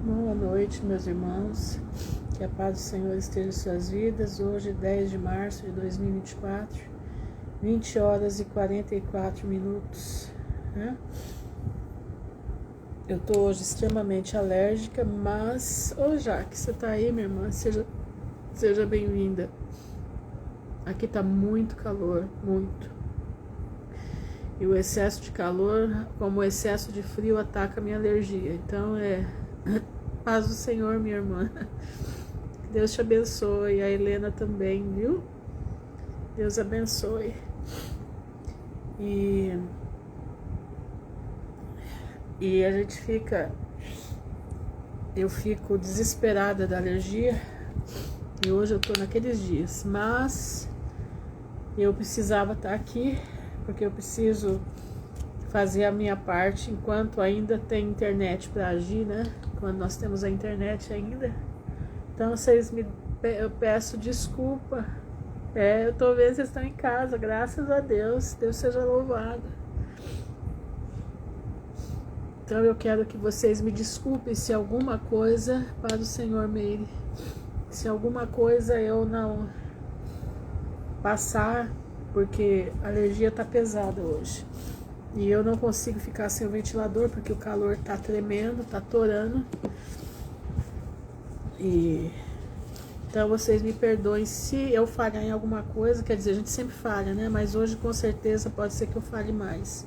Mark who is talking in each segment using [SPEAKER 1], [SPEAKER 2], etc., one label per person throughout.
[SPEAKER 1] Boa noite, meus irmãos. Que a paz do Senhor esteja em suas vidas. Hoje, 10 de março de 2024, 20 horas e 44 minutos. Né? Eu estou hoje extremamente alérgica, mas... Ô, Jaque, você está aí, minha irmã? Seja bem-vinda. Aqui está muito calor, muito. E o excesso de calor, como o excesso de frio, ataca a minha alergia. Então, paz do Senhor, minha irmã. Deus te abençoe. A Helena também, viu? Deus abençoe. E a gente fica... Eu fico desesperada da alergia. E hoje eu tô naqueles dias. Mas eu precisava estar aqui, porque eu preciso fazer a minha parte enquanto ainda tem internet para agir, né? Quando nós temos a internet ainda. Então eu peço desculpa. Eu tô vendo que vocês estão em casa, graças a Deus. Deus seja louvado. Então eu quero que vocês me desculpem se alguma coisa, para o Senhor Meire, se alguma coisa eu não passar, porque a alergia tá pesada hoje. E eu não consigo ficar sem o ventilador, porque o calor tá tremendo, tá torando. Então vocês me perdoem se eu falhar em alguma coisa. Quer dizer, a gente sempre falha, né? Mas hoje com certeza pode ser que eu falhe mais.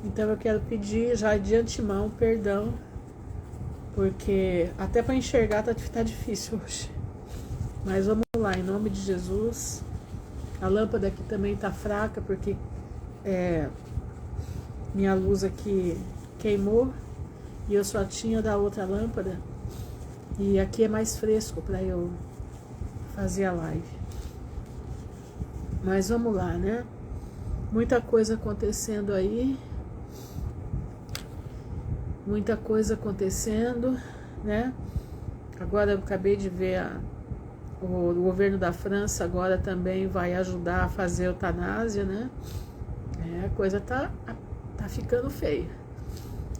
[SPEAKER 1] Então eu quero pedir já de antemão perdão, porque até para enxergar tá difícil hoje. Mas vamos lá, em nome de Jesus. A lâmpada aqui também tá fraca, porque minha luz aqui queimou e eu só tinha da outra lâmpada. E aqui é mais fresco para eu fazer a live. Mas vamos lá, né? Muita coisa acontecendo aí. Muita coisa acontecendo, né? Agora eu acabei de ver o governo da França agora também vai ajudar a fazer eutanásia, né? A coisa tá ficando feia.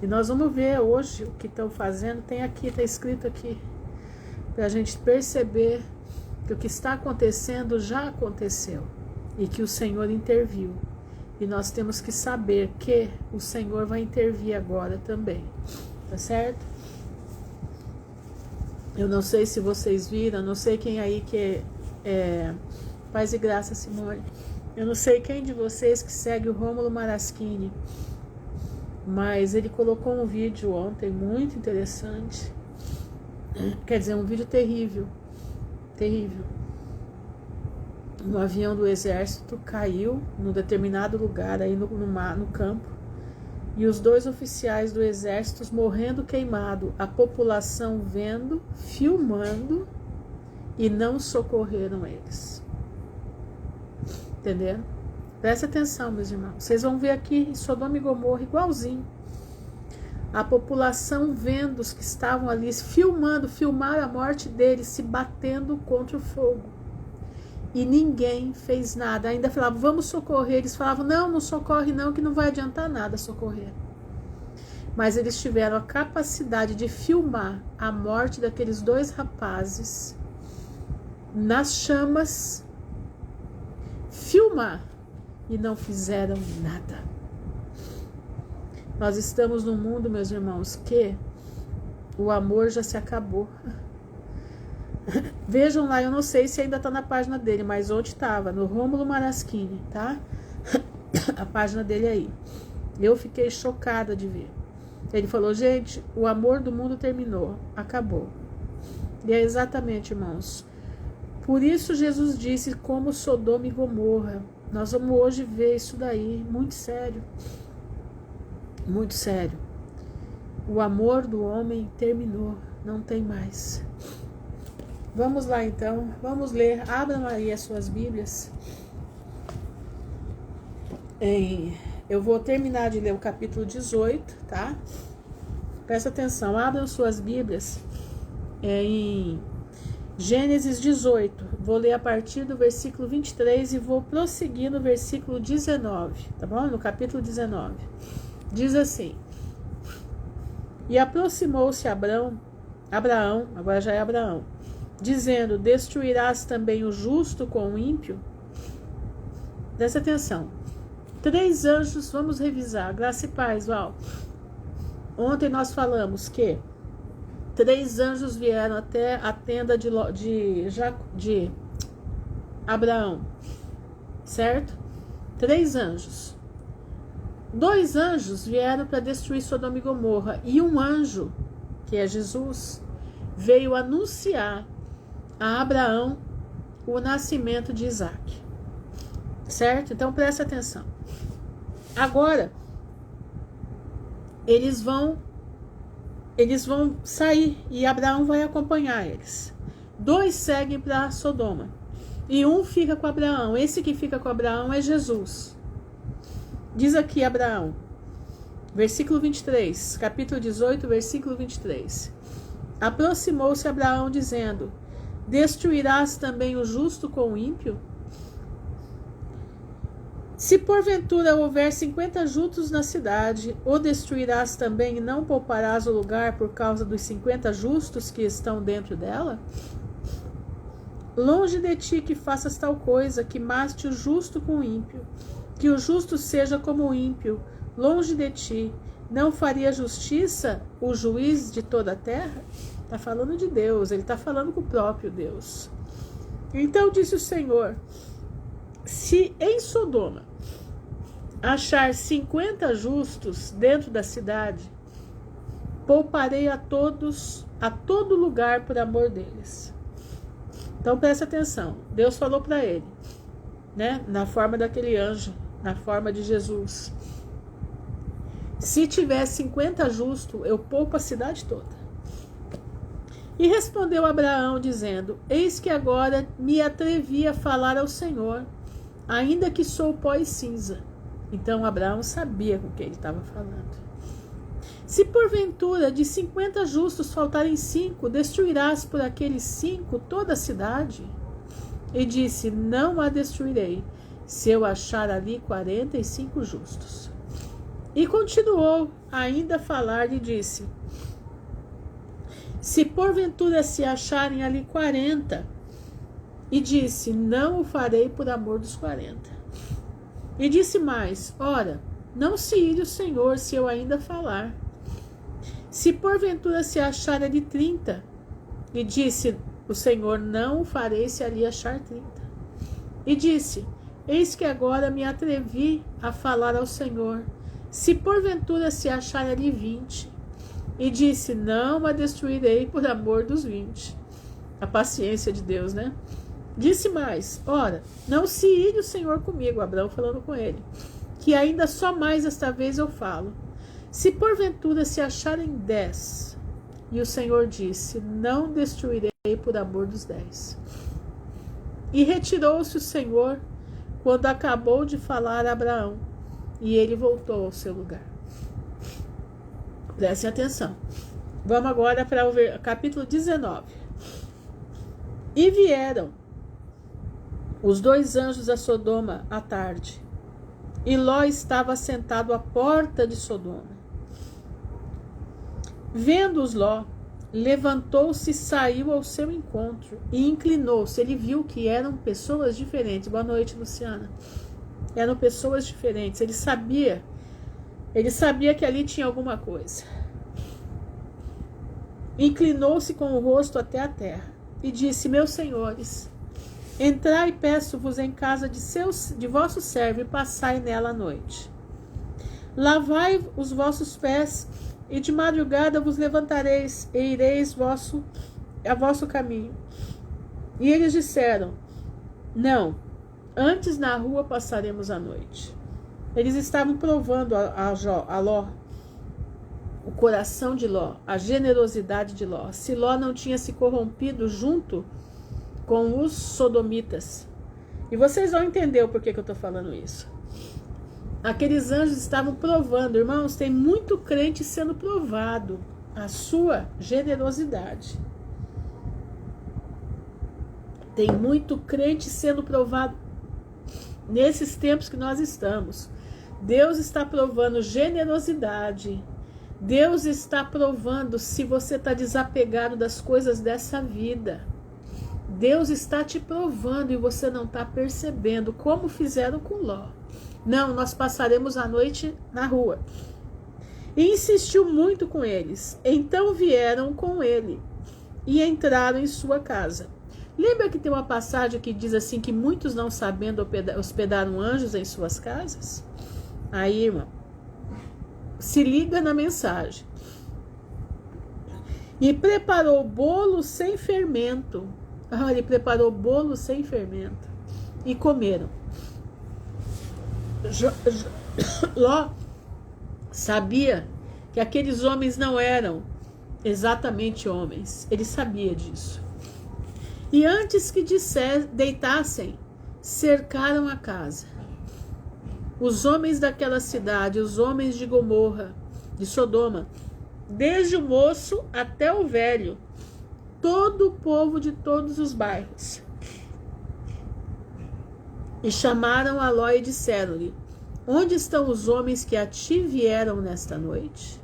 [SPEAKER 1] E nós vamos ver hoje o que estão fazendo. Tá escrito aqui, para a gente perceber que o que está acontecendo já aconteceu e que o Senhor interviu. E nós temos que saber que o Senhor vai intervir agora também, tá certo? Eu não sei se vocês viram, não sei quem aí que paz e graça, Simone. Eu não sei quem de vocês que segue o Rômulo Maraschini, mas ele colocou um vídeo ontem muito interessante. Quer dizer, um vídeo terrível. Terrível. Um avião do exército caiu num determinado lugar aí no campo. E os 2 oficiais do exército morrendo queimado. A população vendo, filmando e não socorreram eles. Entendendo? Presta atenção, meus irmãos. Vocês vão ver aqui em Sodoma e Gomorra igualzinho. A população vendo os que estavam ali, filmaram a morte deles, se batendo contra o fogo. E ninguém fez nada. Ainda falavam, vamos socorrer. Eles falavam, não socorre não, que não vai adiantar nada socorrer. Mas eles tiveram a capacidade de filmar a morte daqueles 2 rapazes nas chamas. Filmar. E não fizeram nada. Nós estamos num mundo, meus irmãos, que o amor já se acabou. Vejam lá, eu não sei se ainda está na página dele, mas ontem estava, no Rômulo Maraschini, tá? A página dele aí. Eu fiquei chocada de ver. Ele falou, gente, o amor do mundo terminou, acabou. E é exatamente, irmãos. Por isso Jesus disse, como Sodoma e Gomorra. Nós vamos hoje ver isso daí, muito sério. Muito sério. O amor do homem terminou, não tem mais. Vamos lá então, vamos ler. Abram aí as suas Bíblias. Eu vou terminar de ler o capítulo 18, tá? Presta atenção, abram suas Bíblias em Gênesis 18. Vou ler a partir do versículo 23 e vou prosseguir no versículo 19, tá bom? No capítulo 19. Diz assim: E aproximou-se Abrão Abraão, agora já é Abraão, dizendo: destruirás também o justo com o ímpio? Presta atenção. 3 anjos, vamos revisar. Graça e paz, Val. Ontem nós falamos que 3 anjos vieram até a tenda de Abraão, certo? 3 anjos. 2 anjos vieram para destruir Sodoma e Gomorra, e um anjo, que é Jesus, veio anunciar a Abraão o nascimento de Isaac, certo? Então presta atenção. Agora eles vão sair e Abraão vai acompanhar eles. 2 seguem para Sodoma e um fica com Abraão. Esse que fica com Abraão é Jesus. Diz aqui Abraão, versículo 23, capítulo 18, versículo 23. Aproximou-se Abraão dizendo: destruirás também o justo com o ímpio? Se porventura houver 50 justos na cidade, o destruirás também e não pouparás o lugar por causa dos 50 justos que estão dentro dela? Longe de ti que faças tal coisa, que maste o justo com o ímpio, que o justo seja como o ímpio, longe de ti. Não faria justiça o juiz de toda a terra? Está falando de Deus, ele está falando com o próprio Deus. Então disse o Senhor: se em Sodoma achar 50 justos dentro da cidade, pouparei a todo lugar por amor deles. Então presta atenção, Deus falou para ele, né, na forma daquele anjo, na forma de Jesus: se tiver 50 justos, eu poupo a cidade toda. E respondeu Abraão dizendo: eis que agora me atrevi a falar ao Senhor, ainda que sou pó e cinza. Então Abraão sabia com quem ele estava falando. Se porventura de 50 justos faltarem 5, destruirás por aqueles 5 toda a cidade? E disse: não a destruirei, se eu achar ali 45 justos. E continuou ainda a falar e disse: se porventura se acharem ali 40, e disse: não o farei por amor dos 40. E disse mais: ora, não se ire o Senhor se eu ainda falar. Se porventura se achar ali 30, e disse o Senhor: não o farei se ali achar 30. E disse: eis que agora me atrevi a falar ao Senhor, se porventura se achar ali 20. E disse: não a destruirei por amor dos 20. A paciência de Deus, né? Disse mais: ora, não se ire o Senhor comigo, Abraão falando com ele, que ainda só mais esta vez eu falo. Se porventura se acharem 10. E o Senhor disse: não destruirei por amor dos 10. E retirou-se o Senhor quando acabou de falar a Abraão, e ele voltou ao seu lugar. Prestem atenção. Vamos agora para o capítulo 19. E vieram os 2 anjos a Sodoma à tarde, e Ló estava sentado à porta de Sodoma. Vendo-os Ló, levantou-se e saiu ao seu encontro, e inclinou-se. Ele viu que eram pessoas diferentes. Boa noite, Luciana. Eram pessoas diferentes. Ele sabia que ali tinha alguma coisa. Inclinou-se com o rosto até a terra, e disse: meus senhores, entrai, peço-vos, em casa de vosso servo, e passai nela a noite. Lavai os vossos pés, e de madrugada vos levantareis, e ireis a vosso caminho. E eles disseram: não, antes na rua passaremos a noite. Eles estavam provando a Ló, o coração de Ló, a generosidade de Ló. Se Ló não tinha se corrompido junto com os sodomitas. E vocês vão entender o porquê que eu estou falando isso. Aqueles anjos estavam provando, irmãos, tem muito crente sendo provado a sua generosidade. Tem muito crente sendo provado nesses tempos que nós estamos. Deus está provando generosidade Deus está provando se você está desapegado das coisas dessa vida. Deus está te provando e você não está percebendo, como fizeram com Ló. Não, nós passaremos a noite na rua. E insistiu muito com eles. Então vieram com ele e entraram em sua casa. Lembra que tem uma passagem que diz assim, que muitos não sabendo hospedaram anjos em suas casas? Aí, irmão, se liga na mensagem. E preparou bolo sem fermento. Ele preparou bolo sem fermento. E comeram. Ló sabia que aqueles homens não eram exatamente homens. Ele sabia disso. E antes que deitassem, cercaram a casa. Os homens daquela cidade, os homens de Gomorra, de Sodoma, desde o moço até o velho, todo o povo de todos os bairros. E chamaram a Ló e disseram-lhe: onde estão os homens que a ti vieram nesta noite?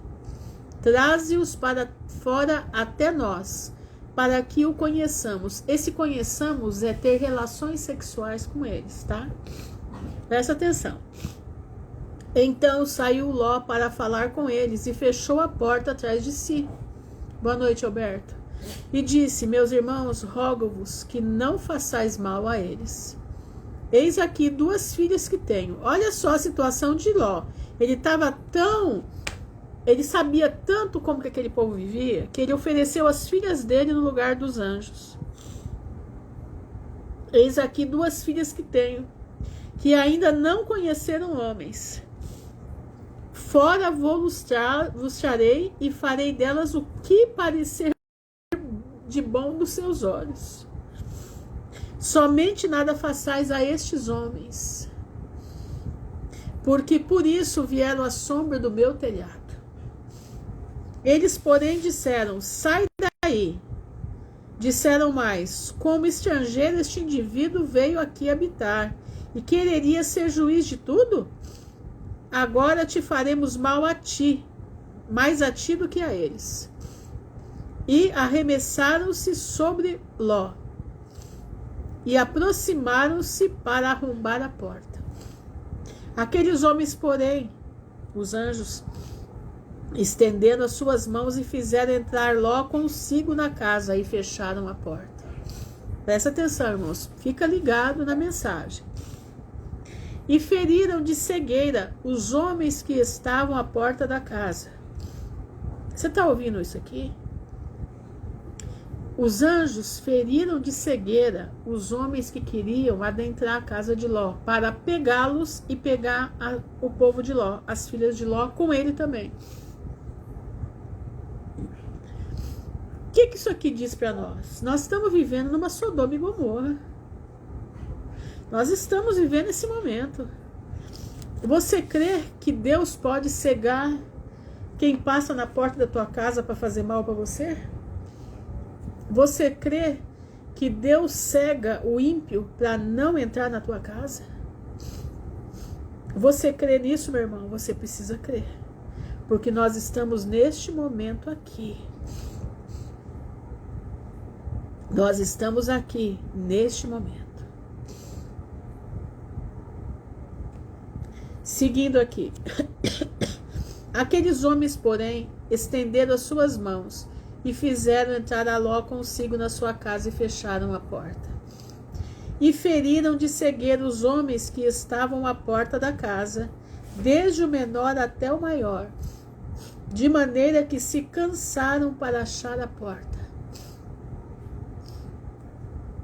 [SPEAKER 1] Traze-os para fora até nós, para que o conheçamos. Esse conheçamos é ter relações sexuais com eles, tá? Presta atenção. Então saiu Ló para falar com eles e fechou a porta atrás de si. Boa noite, Alberto. E disse: meus irmãos, rogo-vos que não façais mal a eles. Eis aqui 2 filhas que tenho. Olha só a situação de Ló. Ele sabia tanto como que aquele povo vivia, que ele ofereceu as filhas dele no lugar dos anjos. Eis aqui 2 filhas que tenho, que ainda não conheceram homens. Fora vos trarei e farei delas o que parecer de bom dos seus olhos. Somente nada façais a estes homens, porque por isso vieram à sombra do meu telhado. Eles, porém, disseram: sai daí. Disseram mais: como estrangeiro este indivíduo veio aqui habitar e quereria ser juiz de tudo? Agora te faremos mal a ti, mais a ti do que a eles. E arremessaram-se sobre Ló e aproximaram-se para arrombar a porta. Aqueles homens, porém, os anjos, estenderam as suas mãos e fizeram entrar Ló consigo na casa e fecharam a porta. Presta atenção, irmãos, fica ligado na mensagem. E feriram de cegueira os homens que estavam à porta da casa. Você está ouvindo isso aqui? Os anjos feriram de cegueira os homens que queriam adentrar a casa de Ló, para pegá-los e pegar o povo de Ló, as filhas de Ló, com ele também. O que isso aqui diz para nós? Nós estamos vivendo numa Sodoma e Gomorra. Nós estamos vivendo esse momento. Você crê que Deus pode cegar quem passa na porta da tua casa para fazer mal para você? Você crê que Deus cega o ímpio para não entrar na tua casa? Você crê nisso, meu irmão? Você precisa crer. Porque nós estamos neste momento aqui. Nós estamos aqui neste momento. Seguindo aqui. Aqueles homens, porém, estenderam as suas mãos e fizeram entrar a Ló consigo na sua casa e fecharam a porta. E feriram de cegueira os homens que estavam à porta da casa, desde o menor até o maior, de maneira que se cansaram para achar a porta.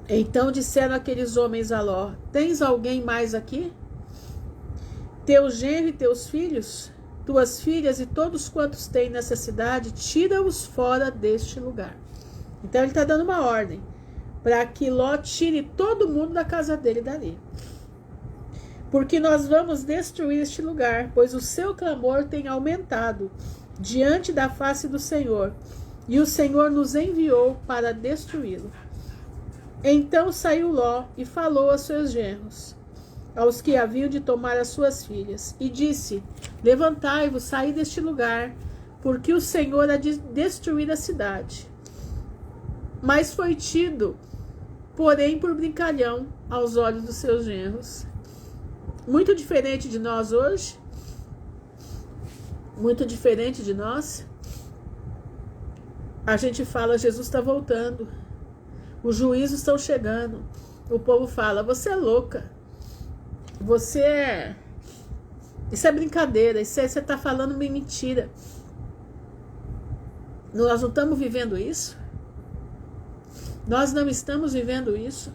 [SPEAKER 1] Então disseram aqueles homens a Ló: tens alguém mais aqui? Teu genro e teus filhos, tuas filhas e todos quantos têm nessa cidade, tira-os fora deste lugar. Então ele está dando uma ordem para que Ló tire todo mundo da casa dele dali. Porque nós vamos destruir este lugar, pois o seu clamor tem aumentado diante da face do Senhor, e o Senhor nos enviou para destruí-lo. Então saiu Ló e falou a seus genros, aos que haviam de tomar as suas filhas, e disse: levantai-vos, saí deste lugar, porque o Senhor há de destruir a cidade. Mas foi tido, porém, por brincalhão aos olhos dos seus genros. Muito diferente de nós hoje. Muito diferente de nós. A gente fala, Jesus está voltando. Os juízos estão chegando. O povo fala, você é louca. Você é... Isso é brincadeira. Isso é, você está falando mentira. Nós não estamos vivendo isso. Nós não estamos vivendo isso.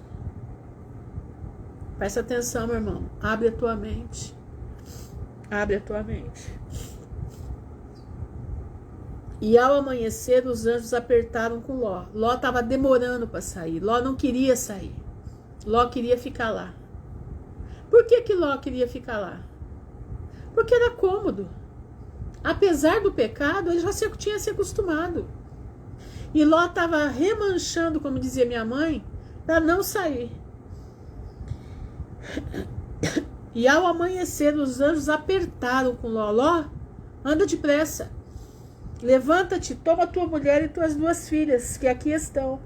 [SPEAKER 1] Presta atenção, meu irmão. Abre a tua mente. Abre a tua mente. E ao amanhecer, os anjos apertaram com Ló. Ló estava demorando para sair. Ló não queria sair. Ló queria ficar lá. Por que Ló queria ficar lá? Porque era cômodo. Apesar do pecado, ele já tinha se acostumado. E Ló estava remanchando, como dizia minha mãe, para não sair. E ao amanhecer, os anjos apertaram com Ló. Ló, anda depressa. Levanta-te, toma tua mulher e tuas 2 filhas, que aqui estão,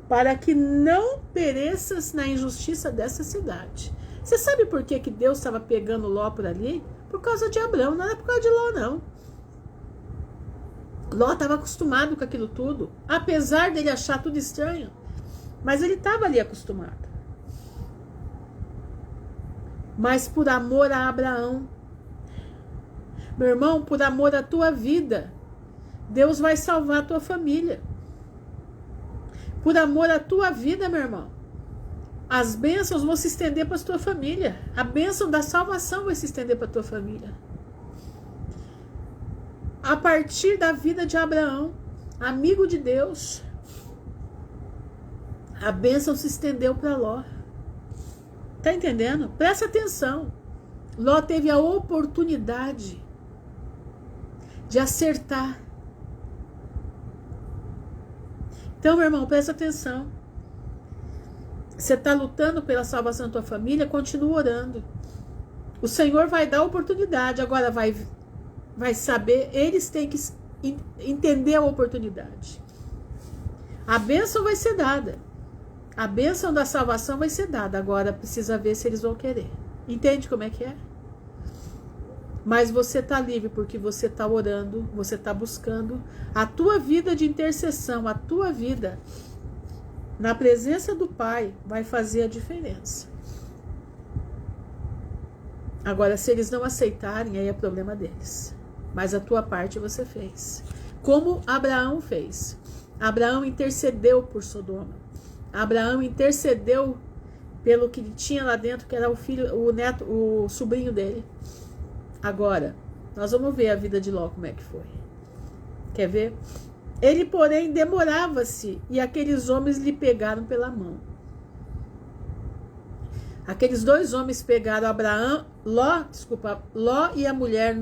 [SPEAKER 1] para que não pereças na injustiça dessa cidade. Você sabe por que Deus estava pegando Ló por ali? Por causa de Abrão, não era por causa de Ló, não. Ló estava acostumado com aquilo tudo, apesar dele achar tudo estranho, mas ele estava ali acostumado. Mas por amor a Abraão, meu irmão, por amor à tua vida, Deus vai salvar a tua família. Por amor à tua vida, meu irmão, as bênçãos vão se estender para a tua família. A bênção da salvação vai se estender para a tua família. A partir da vida de Abraão, amigo de Deus, a bênção se estendeu para Ló. Tá entendendo? Presta atenção. Ló teve a oportunidade de acertar. Então, meu irmão, presta atenção. Você está lutando pela salvação da tua família, continua orando. O Senhor vai dar oportunidade. Agora vai saber, eles têm que entender a oportunidade. A bênção vai ser dada. A bênção da salvação vai ser dada. Agora precisa ver se eles vão querer. Entende como é que é? Mas você está livre porque você está orando, você está buscando a tua vida de intercessão, a tua vida na presença do Pai vai fazer a diferença. Agora, se eles não aceitarem, aí é problema deles. Mas a tua parte você fez. Como Abraão fez. Abraão intercedeu por Sodoma. Abraão intercedeu pelo que tinha lá dentro, que era o filho, o neto, o sobrinho dele. Agora, nós vamos ver a vida de Ló como é que foi. Quer ver? Ele, porém, demorava-se, e aqueles homens lhe pegaram pela mão. Aqueles 2 homens pegaram Ló e a mulher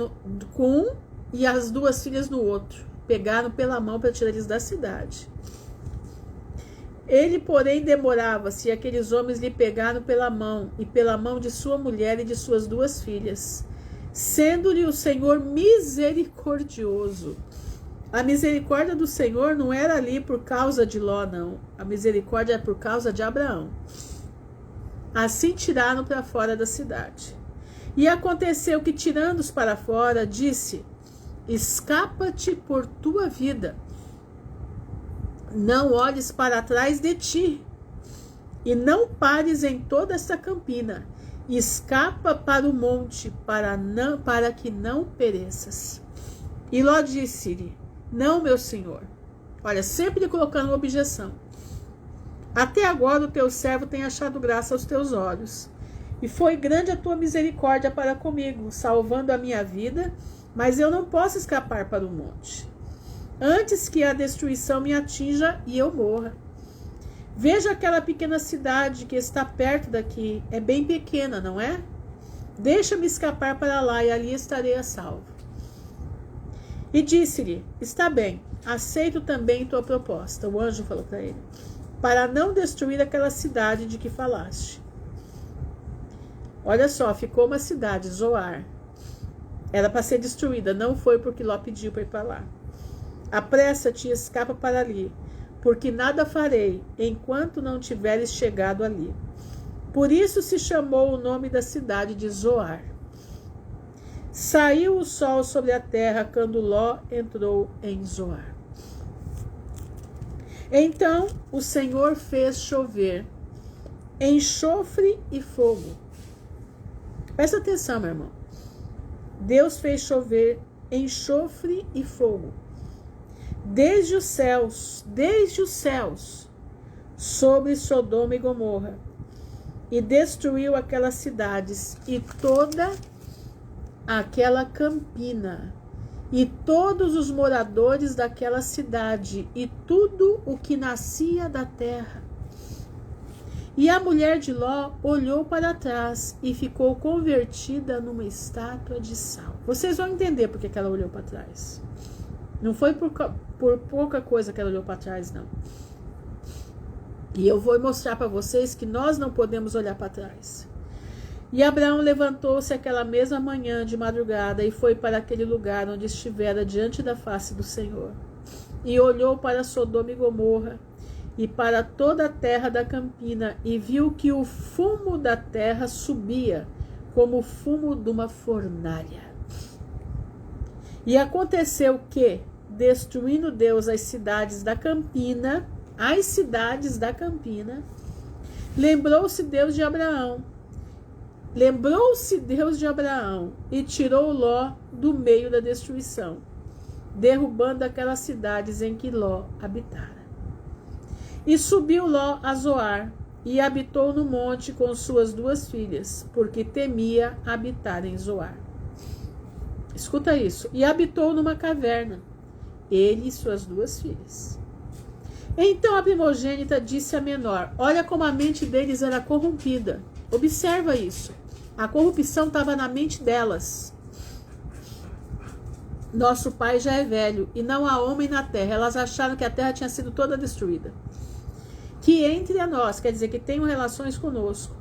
[SPEAKER 1] com um e as 2 filhas no outro. Pegaram pela mão para tirar eles da cidade. Ele, porém, demorava-se, e aqueles homens lhe pegaram pela mão, e pela mão de sua mulher e de suas 2 filhas, sendo-lhe o Senhor misericordioso. A misericórdia do Senhor não era ali por causa de Ló, não. A misericórdia é por causa de Abraão. Assim tiraram para fora da cidade. E aconteceu que, tirando-os para fora, disse: escapa-te por tua vida. Não olhes para trás de ti, e não pares em toda esta campina. Escapa para o monte, para que não pereças. E Ló disse-lhe: não, meu senhor. Olha, sempre colocando uma objeção. Até agora o teu servo tem achado graça aos teus olhos, e foi grande a tua misericórdia para comigo, salvando a minha vida, mas eu não posso escapar para o monte, antes que a destruição me atinja e eu morra. Veja aquela pequena cidade que está perto daqui, é bem pequena, não é? Deixa-me escapar para lá e ali estarei a salvo. E disse-lhe: está bem, aceito também tua proposta. O anjo falou para ele: para não destruir aquela cidade de que falaste. Olha só, ficou uma cidade, Zoar. Era para ser destruída, não foi porque Ló pediu para ir para lá. Apressa-te e escapa para ali, porque nada farei enquanto não tiveres chegado ali. Por isso se chamou o nome da cidade de Zoar. Saiu o sol sobre a terra quando Ló entrou em Zoar. Então o Senhor fez chover enxofre e fogo. Presta atenção, meu irmão. Deus fez chover enxofre e fogo desde os céus, sobre Sodoma e Gomorra, e destruiu aquelas cidades e toda aquela campina, e todos os moradores daquela cidade, e tudo o que nascia da terra. E a mulher de Ló olhou para trás e ficou convertida numa estátua de sal. Vocês vão entender por que ela olhou para trás. Não foi por pouca coisa que ela olhou para trás, não. E eu vou mostrar para vocês que nós não podemos olhar para trás. E Abraão levantou-se aquela mesma manhã de madrugada e foi para aquele lugar onde estivera diante da face do Senhor. E olhou para Sodoma e Gomorra e para toda a terra da campina e viu que o fumo da terra subia como o fumo de uma fornalha. E aconteceu que, destruindo Deus as cidades da campina, lembrou-se Deus de Abraão e tirou Ló do meio da destruição, derrubando aquelas cidades em que Ló habitara. E subiu Ló a Zoar e habitou no monte com suas 2 filhas, porque temia habitar em Zoar. Escuta isso. E habitou numa caverna, ele e suas 2 filhas. Então a primogênita disse à menor: olha como a mente deles era corrompida. Observa isso. A corrupção estava na mente delas. Nosso pai já é velho e não há homem na terra. Elas acharam que a terra tinha sido toda destruída. Que entre a nós, quer dizer que tenham relações conosco,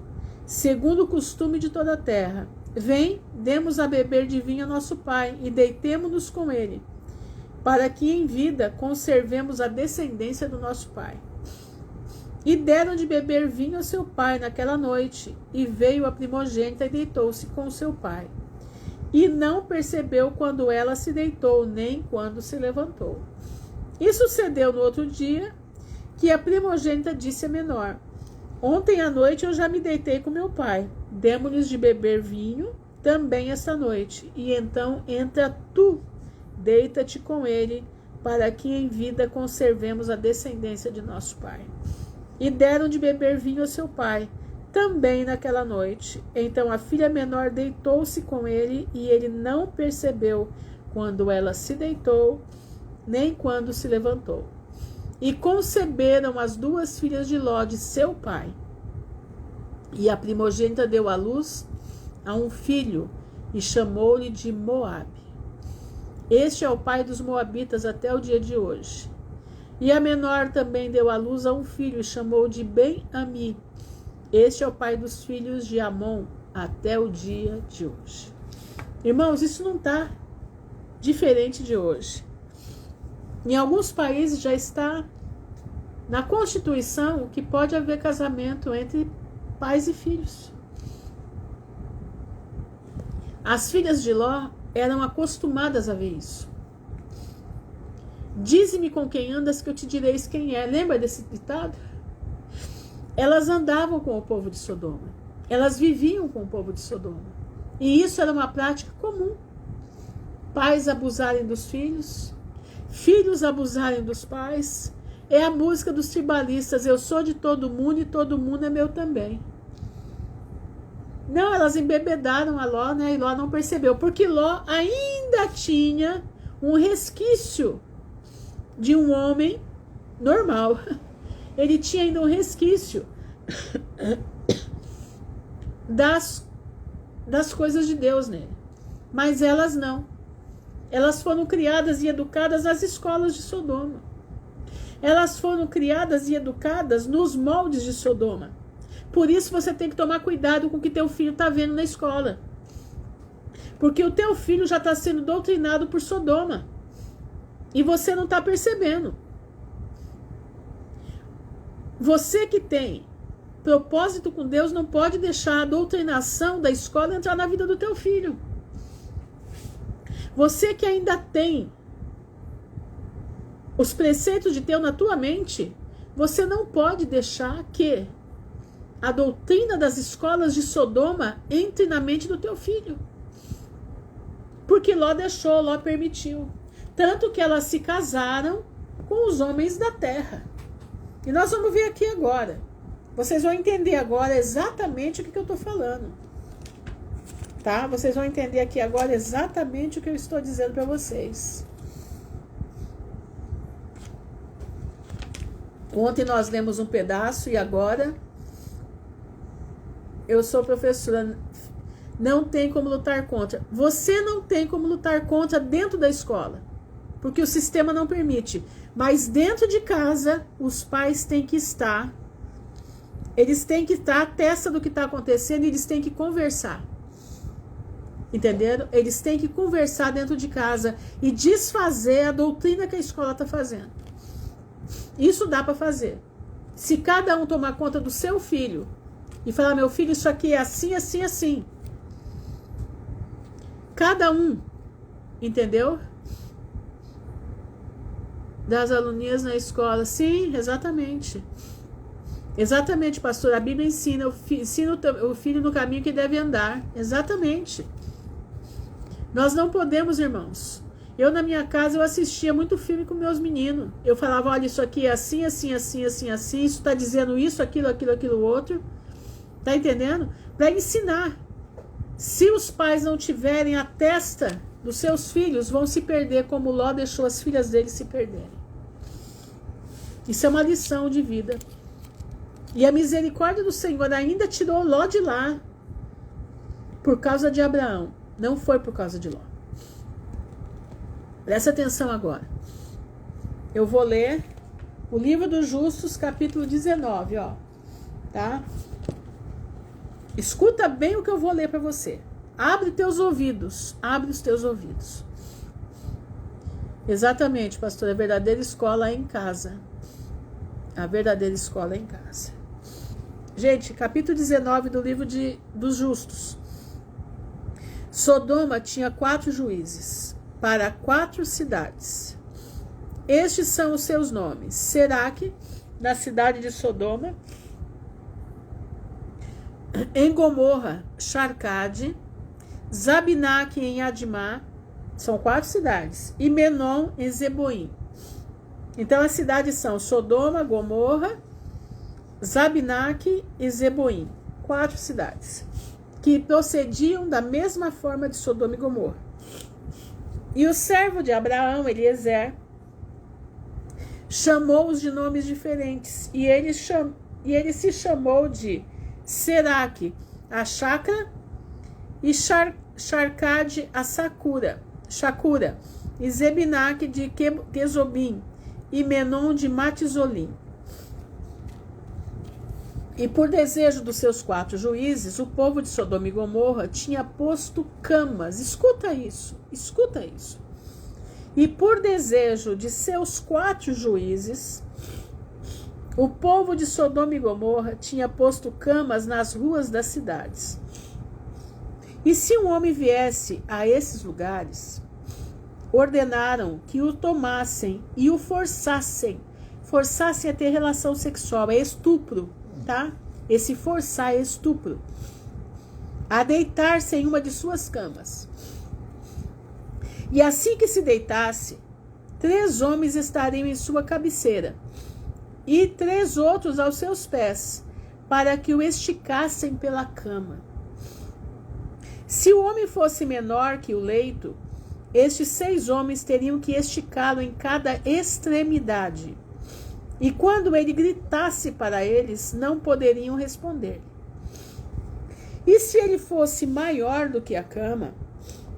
[SPEAKER 1] segundo o costume de toda a terra. Vem, demos a beber de vinho a nosso pai e deitemo-nos com ele, para que em vida conservemos a descendência do nosso pai. E deram de beber vinho a seu pai naquela noite, e veio a primogênita e deitou-se com seu pai. E não percebeu quando ela se deitou, nem quando se levantou. E sucedeu no outro dia, que a primogênita disse à menor: ontem à noite eu já me deitei com meu pai, demo-lhes de beber vinho também esta noite, e então entra tu, deita-te com ele, para que em vida conservemos a descendência de nosso pai. E deram de beber vinho a seu pai, também naquela noite. Então a filha menor deitou-se com ele, e ele não percebeu quando ela se deitou, nem quando se levantou. E conceberam as 2 filhas de Ló, de seu pai. E a primogênita deu à luz a um filho, e chamou-lhe de Moabe. Este é o pai dos moabitas até o dia de hoje. E a menor também deu à luz a um filho, e chamou de Ben-Ami. Este é o pai dos filhos de Amon até o dia de hoje. Irmãos, isso não está diferente de hoje. Em alguns países já está na Constituição que pode haver casamento entre pais e filhos. As filhas de Ló eram acostumadas a ver isso. Dize-me com quem andas que eu te direis quem é. Lembra desse ditado? Elas andavam com o povo de Sodoma. Elas viviam com o povo de Sodoma. E isso era uma prática comum. Pais abusarem dos filhos, filhos abusarem dos pais. É a música dos tribalistas: eu sou de todo mundo e todo mundo é meu também. Não, elas embebedaram a Ló, né? E Ló não percebeu, porque Ló ainda tinha um resquício de um homem normal. Ele tinha ainda um resquício das coisas de Deus nele. Mas elas não. Elas foram criadas e educadas nas escolas de Sodoma. Elas foram criadas e educadas nos moldes de Sodoma. Por isso você tem que tomar cuidado com o que teu filho está vendo na escola. Porque o teu filho já está sendo doutrinado por Sodoma. E você não está percebendo. Você que tem propósito com Deus não pode deixar a doutrinação da escola entrar na vida do teu filho. Você que ainda tem os preceitos de Deus na tua mente, você não pode deixar que a doutrina das escolas de Sodoma entre na mente do teu filho. Porque Ló deixou, Ló permitiu. Tanto que elas se casaram com os homens da terra. E nós vamos ver aqui agora. Vocês vão entender agora exatamente o que eu estou falando. Tá? Vocês vão entender aqui agora exatamente o que eu estou dizendo para vocês. Ontem nós lemos um pedaço e agora eu sou professora. Não tem como lutar contra. Você não tem como lutar contra dentro da escola, porque o sistema não permite. Mas dentro de casa, os pais têm que estar. Eles têm que estar à testa do que está acontecendo e eles têm que conversar. Entenderam? Eles têm que conversar dentro de casa e desfazer a doutrina que a escola está fazendo. Isso dá para fazer. Se cada um tomar conta do seu filho e falar, meu filho, isso aqui é assim, assim, assim. Cada um, entendeu? Das aluninhas na escola. Sim, exatamente. Exatamente, pastor. A Bíblia ensina o filho no caminho que deve andar. Exatamente. Nós não podemos, irmãos. Eu, na minha casa, eu assistia muito filme com meus meninos. Eu falava, olha, isso aqui é assim, assim, assim, assim, assim. Isso está dizendo isso, aquilo, aquilo, aquilo, outro. Tá entendendo? Para ensinar. Se os pais não tiverem a testa dos seus filhos, vão se perder como Ló deixou as filhas dele se perderem. Isso é uma lição de vida. E a misericórdia do Senhor ainda tirou Ló de lá por causa de Abraão. Não foi por causa de Ló. Presta atenção agora. Eu vou ler o livro dos Justos, capítulo 19, ó. Tá? Escuta bem o que eu vou ler para você. Abre teus ouvidos. Abre os teus ouvidos. Exatamente, pastor. A verdadeira escola é em casa. A verdadeira escola é em casa. Gente, capítulo 19 do livro dos Justos. Sodoma tinha 4 juízes para 4 cidades. Estes são os seus nomes. Seraque, na cidade de Sodoma. Em Gomorra, Charcade. Zabinaque em Adimá. São 4 cidades. E Menom em Zeboim. Então as cidades são Sodoma, Gomorra, Zabinaque e Zeboim. 4 cidades que procediam da mesma forma de Sodoma e Gomorra. E o servo de Abraão, Eliezer, chamou-os de nomes diferentes. E ele se chamou de Seraque, a Chacra, e Charcade, a Chacura, e Zebinaque de Quezobim, e Menom de Matizolim. E por desejo dos seus 4 juízes, o povo de Sodoma e Gomorra tinha posto camas. Escuta isso, escuta isso. E por desejo de seus 4 juízes, o povo de Sodoma e Gomorra tinha posto camas nas ruas das cidades. E se um homem viesse a esses lugares, ordenaram que o tomassem e o forçassem. Forçassem a ter relação sexual, é estupro, tá? Esse forçar é estupro. A deitar-se em uma de suas camas. E assim que se deitasse, 3 homens estariam em sua cabeceira, e 3 outros aos seus pés, para que o esticassem pela cama. Se o homem fosse menor que o leito, estes 6 homens teriam que esticá-lo em cada extremidade. E quando ele gritasse para eles, não poderiam responder. E se ele fosse maior do que a cama,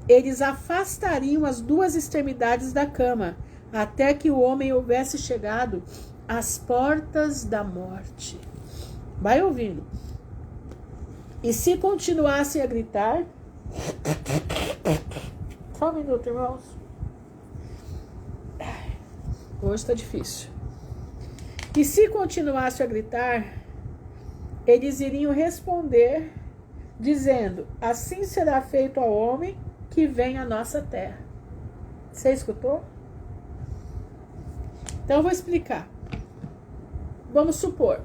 [SPEAKER 1] eles afastariam as 2 extremidades da cama, até que o homem houvesse chegado às portas da morte. Vai ouvindo. E se continuassem a gritar, Só um minuto, irmãos. Hoje está difícil. E se continuasse a gritar, eles iriam responder, dizendo: assim será feito ao homem que vem à nossa terra. Você escutou? Então eu vou explicar. Vamos supor,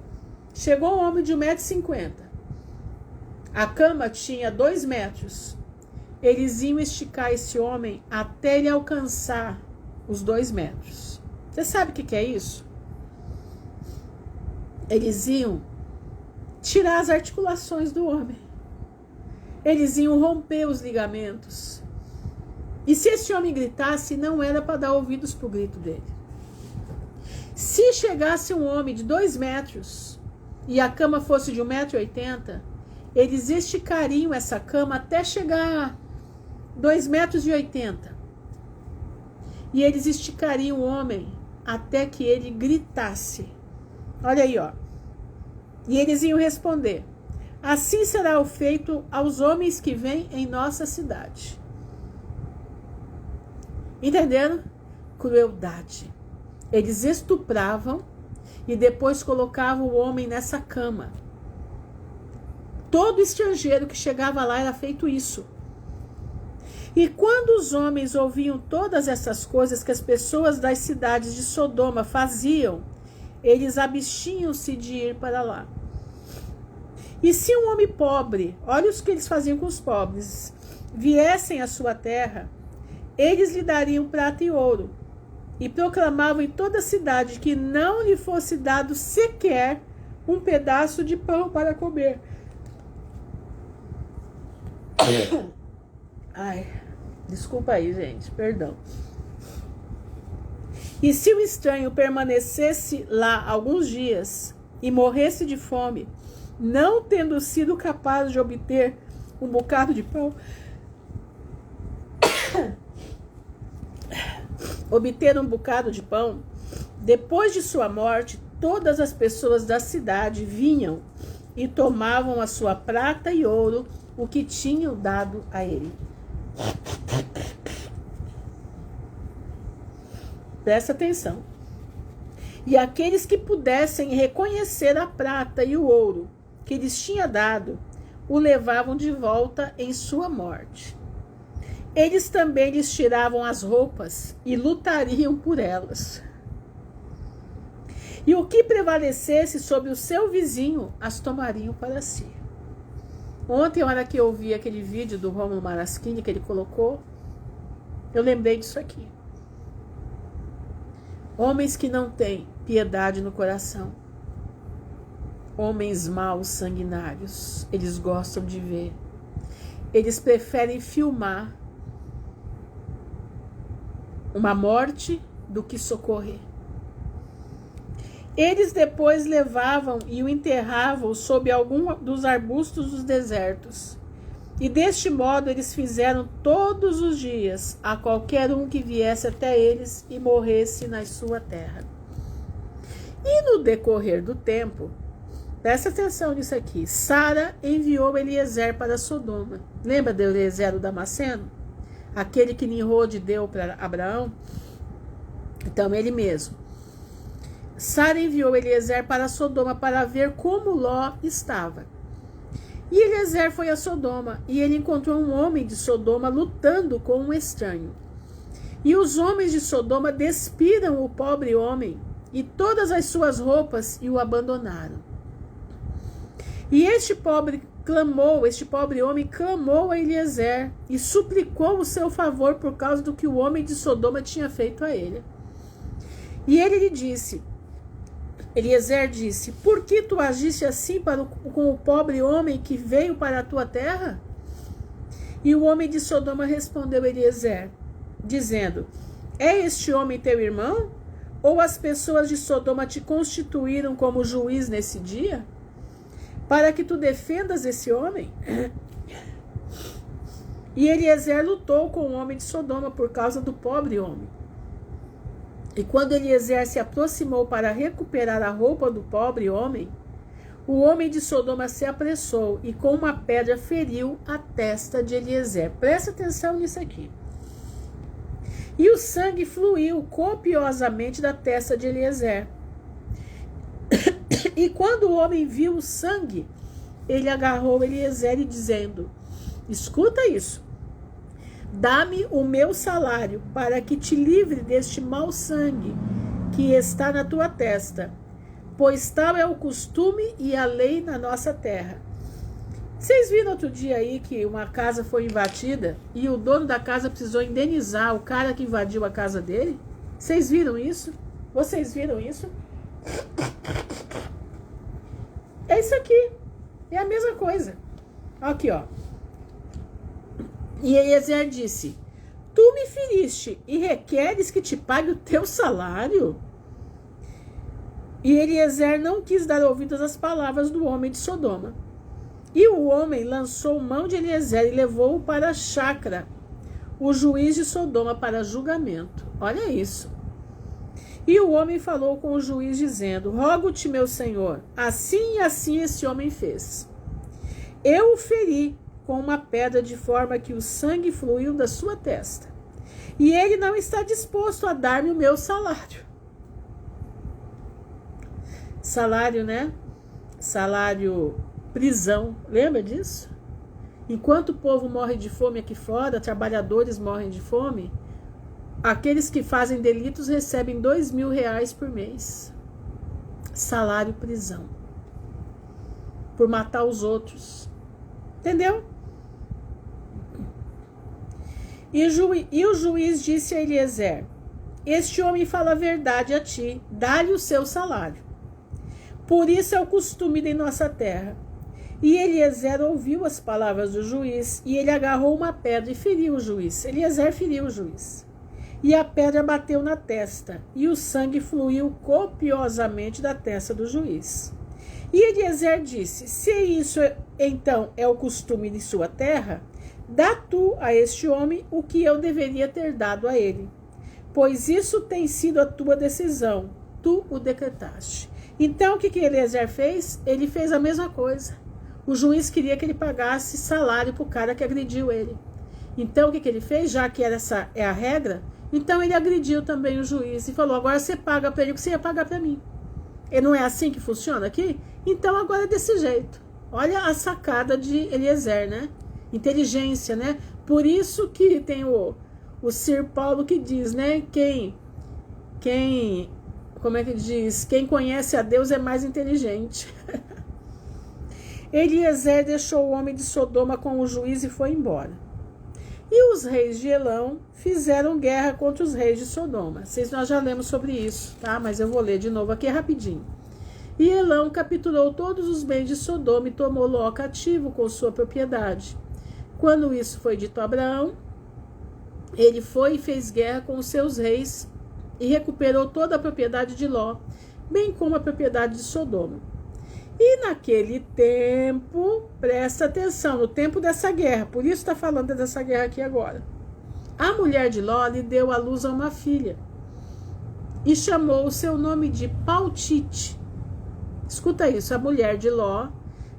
[SPEAKER 1] chegou um homem de 1,50 m. A cama tinha 2 metros. Eles iam esticar esse homem até ele alcançar os 2 metros. Você sabe o que é isso? Eles iam tirar as articulações do homem. Eles iam romper os ligamentos. E se esse homem gritasse, não era para dar ouvidos para o grito dele. Se chegasse um homem de 2 metros e a cama fosse de 1,80 m, eles esticariam essa cama até chegar a 2,80 m. E eles esticariam o homem até que ele gritasse. Olha aí, ó. E eles iam responder: assim será o feito aos homens que vêm em nossa cidade. Entenderam? Crueldade. Eles estupravam e depois colocavam o homem nessa cama. Todo estrangeiro que chegava lá era feito isso. E quando os homens ouviam todas essas coisas que as pessoas das cidades de Sodoma faziam, eles abstinham-se de ir para lá. E se um homem pobre, olha o que eles faziam com os pobres, viessem à sua terra, eles lhe dariam prata e ouro, e proclamavam em toda a cidade que não lhe fosse dado sequer um pedaço de pão para comer. Ai, desculpa aí, gente, perdão. E se o estranho permanecesse lá alguns dias e morresse de fome, não tendo sido capaz de obter um bocado de pão, depois de sua morte, todas as pessoas da cidade vinham e tomavam a sua prata e ouro, o que tinham dado a ele. Presta atenção. E aqueles que pudessem reconhecer a prata e o ouro que lhes tinha dado, o levavam de volta em sua morte. Eles também lhes tiravam as roupas e lutariam por elas. E o que prevalecesse sobre o seu vizinho, as tomariam para si. Ontem, na hora que eu vi aquele vídeo do Rômulo Maraschini que ele colocou, eu lembrei disso aqui. Homens que não têm piedade no coração. Homens maus, sanguinários. Eles gostam de ver. Eles preferem filmar uma morte do que socorrer. Eles depois levavam e o enterravam sob algum dos arbustos dos desertos. E deste modo eles fizeram todos os dias a qualquer um que viesse até eles e morresse na sua terra. E no decorrer do tempo, presta atenção nisso aqui, Sara enviou Eliezer para Sodoma. Lembra de Eliezer o Damasceno? Aquele que Nimrod deu para Abraão? Então, ele mesmo. Sara enviou Eliezer para Sodoma para ver como Ló estava. E Eliezer foi a Sodoma, e ele encontrou um homem de Sodoma lutando com um estranho. E os homens de Sodoma despiram o pobre homem e todas as suas roupas e o abandonaram. E este pobre homem clamou a Eliezer e suplicou o seu favor por causa do que o homem de Sodoma tinha feito a ele. E ele lhe disse, Eliezer disse: por que tu agiste assim com o pobre homem que veio para a tua terra? E o homem de Sodoma respondeu a Eliezer, dizendo: é este homem teu irmão? Ou as pessoas de Sodoma te constituíram como juiz nesse dia? Para que tu defendas esse homem? E Eliezer lutou com o homem de Sodoma por causa do pobre homem. E quando Eliezer se aproximou para recuperar a roupa do pobre homem, o homem de Sodoma se apressou e com uma pedra feriu a testa de Eliezer. Presta atenção nisso aqui. E o sangue fluiu copiosamente da testa de Eliezer. E quando o homem viu o sangue, ele agarrou Eliezer e dizendo: escuta isso, dá-me o meu salário para que te livre deste mau sangue que está na tua testa, pois tal é o costume e a lei na nossa terra. Vocês viram outro dia aí que uma casa foi invadida e o dono da casa precisou indenizar o cara que invadiu a casa dele? Vocês viram isso? Vocês viram isso? É isso aqui. É a mesma coisa. Aqui, ó. E Eliezer disse: tu me feriste e requeres que te pague o teu salário? E Eliezer não quis dar ouvidos às palavras do homem de Sodoma. E o homem lançou mão de Eliezer e levou-o para a chácara, o juiz de Sodoma, para julgamento. Olha isso. E o homem falou com o juiz, dizendo: rogo-te, meu senhor, assim e assim esse homem fez. Eu o feri com uma pedra de forma que o sangue fluiu da sua testa. E ele não está disposto a dar-me o meu salário. Salário, né? Salário, prisão. Lembra disso? Enquanto o povo morre de fome aqui fora, trabalhadores morrem de fome, aqueles que fazem delitos recebem R$2.000 por mês. Salário, prisão. Por matar os outros. Entendeu? E o juiz disse a Eliezer: este homem fala a verdade a ti, dá-lhe o seu salário. Por isso é o costume de nossa terra. E Eliezer ouviu as palavras do juiz, e ele agarrou uma pedra e feriu o juiz. Eliezer feriu o juiz. E a pedra bateu na testa, e o sangue fluiu copiosamente da testa do juiz. E Eliezer disse: se isso então é o costume de sua terra, dá tu a este homem o que eu deveria ter dado a ele, pois isso tem sido a tua decisão, tu o decretaste. Então o que Eliezer fez? Ele fez a mesma coisa. O juiz queria que ele pagasse salário para o cara que agrediu ele. Então o que ele fez? Já que essa é a regra, então ele agrediu também o juiz e falou: agora você paga para ele o que você ia pagar para mim. E não é assim que funciona aqui? Então agora é desse jeito. Olha a sacada de Eliezer, né? Inteligência, né? Por isso que tem o Sir Paulo que diz, né? Como é que ele diz? Quem conhece a Deus é mais inteligente. Eliezer deixou o homem de Sodoma com o juiz e foi embora. E os reis de Elão fizeram guerra contra os reis de Sodoma. Nós já lemos sobre isso, tá? Mas eu vou ler de novo aqui rapidinho. E Elão capturou todos os bens de Sodoma e tomou Ló cativo com sua propriedade. Quando isso foi dito a Abraão, ele foi e fez guerra com os seus reis e recuperou toda a propriedade de Ló, bem como a propriedade de Sodoma. E naquele tempo, presta atenção, no tempo dessa guerra, por isso está falando dessa guerra aqui agora, a mulher de Ló lhe deu à luz a uma filha e chamou o seu nome de Pautite. Escuta isso, a mulher de Ló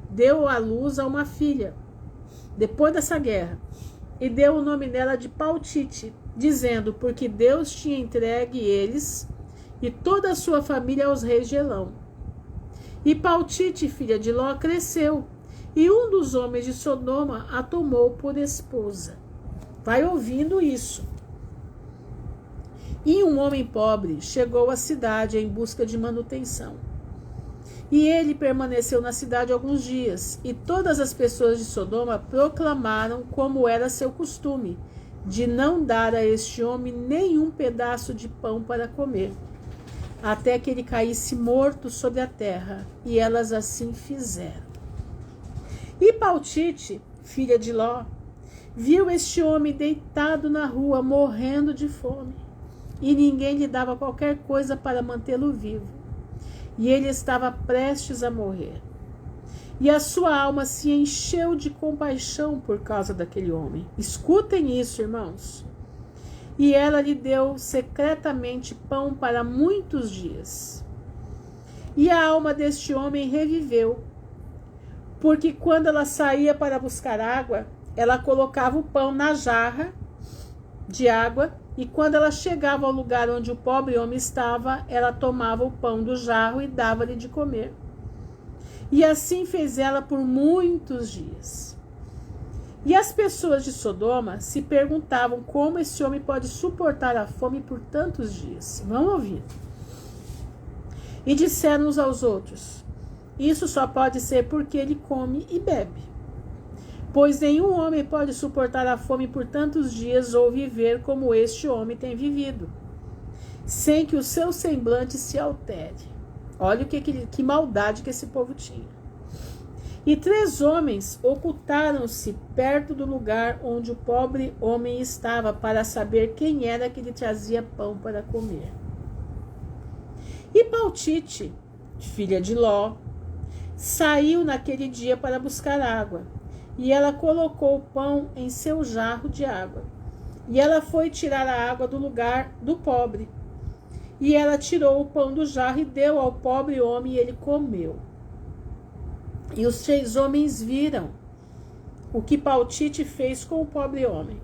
[SPEAKER 1] deu à luz a uma filha depois dessa guerra e deu o nome dela de Pautite, dizendo: porque Deus tinha entregue eles e toda a sua família aos reis de Elão. E Pautite, filha de Ló, cresceu, e um dos homens de Sodoma a tomou por esposa. Vai ouvindo isso. E um homem pobre chegou à cidade em busca de manutenção. E ele permaneceu na cidade alguns dias, e todas as pessoas de Sodoma proclamaram, como era seu costume, de não dar a este homem nenhum pedaço de pão para comer, até que ele caísse morto sobre a terra, e elas assim fizeram. E Pautite, filha de Ló, viu este homem deitado na rua, morrendo de fome, e ninguém lhe dava qualquer coisa para mantê-lo vivo, e ele estava prestes a morrer. E a sua alma se encheu de compaixão por causa daquele homem. Escutem isso, irmãos. E ela lhe deu secretamente pão para muitos dias. E a alma deste homem reviveu, porque quando ela saía para buscar água, ela colocava o pão na jarra de água e quando ela chegava ao lugar onde o pobre homem estava, ela tomava o pão do jarro e dava-lhe de comer. E assim fez ela por muitos dias. E as pessoas de Sodoma se perguntavam como esse homem pode suportar a fome por tantos dias. Vamos ouvir. E disseram uns aos outros: isso só pode ser porque ele come e bebe. Pois nenhum homem pode suportar a fome por tantos dias ou viver como este homem tem vivido, sem que o seu semblante se altere. Olha que maldade que esse povo tinha. E 3 homens ocultaram-se perto do lugar onde o pobre homem estava, para saber quem era que lhe trazia pão para comer. E Pautite, filha de Ló, saiu naquele dia para buscar água, e ela colocou o pão em seu jarro de água. E ela foi tirar a água do lugar do pobre. E ela tirou o pão do jarro e deu ao pobre homem, e ele comeu. E os 3 homens viram o que Pautite fez com o pobre homem.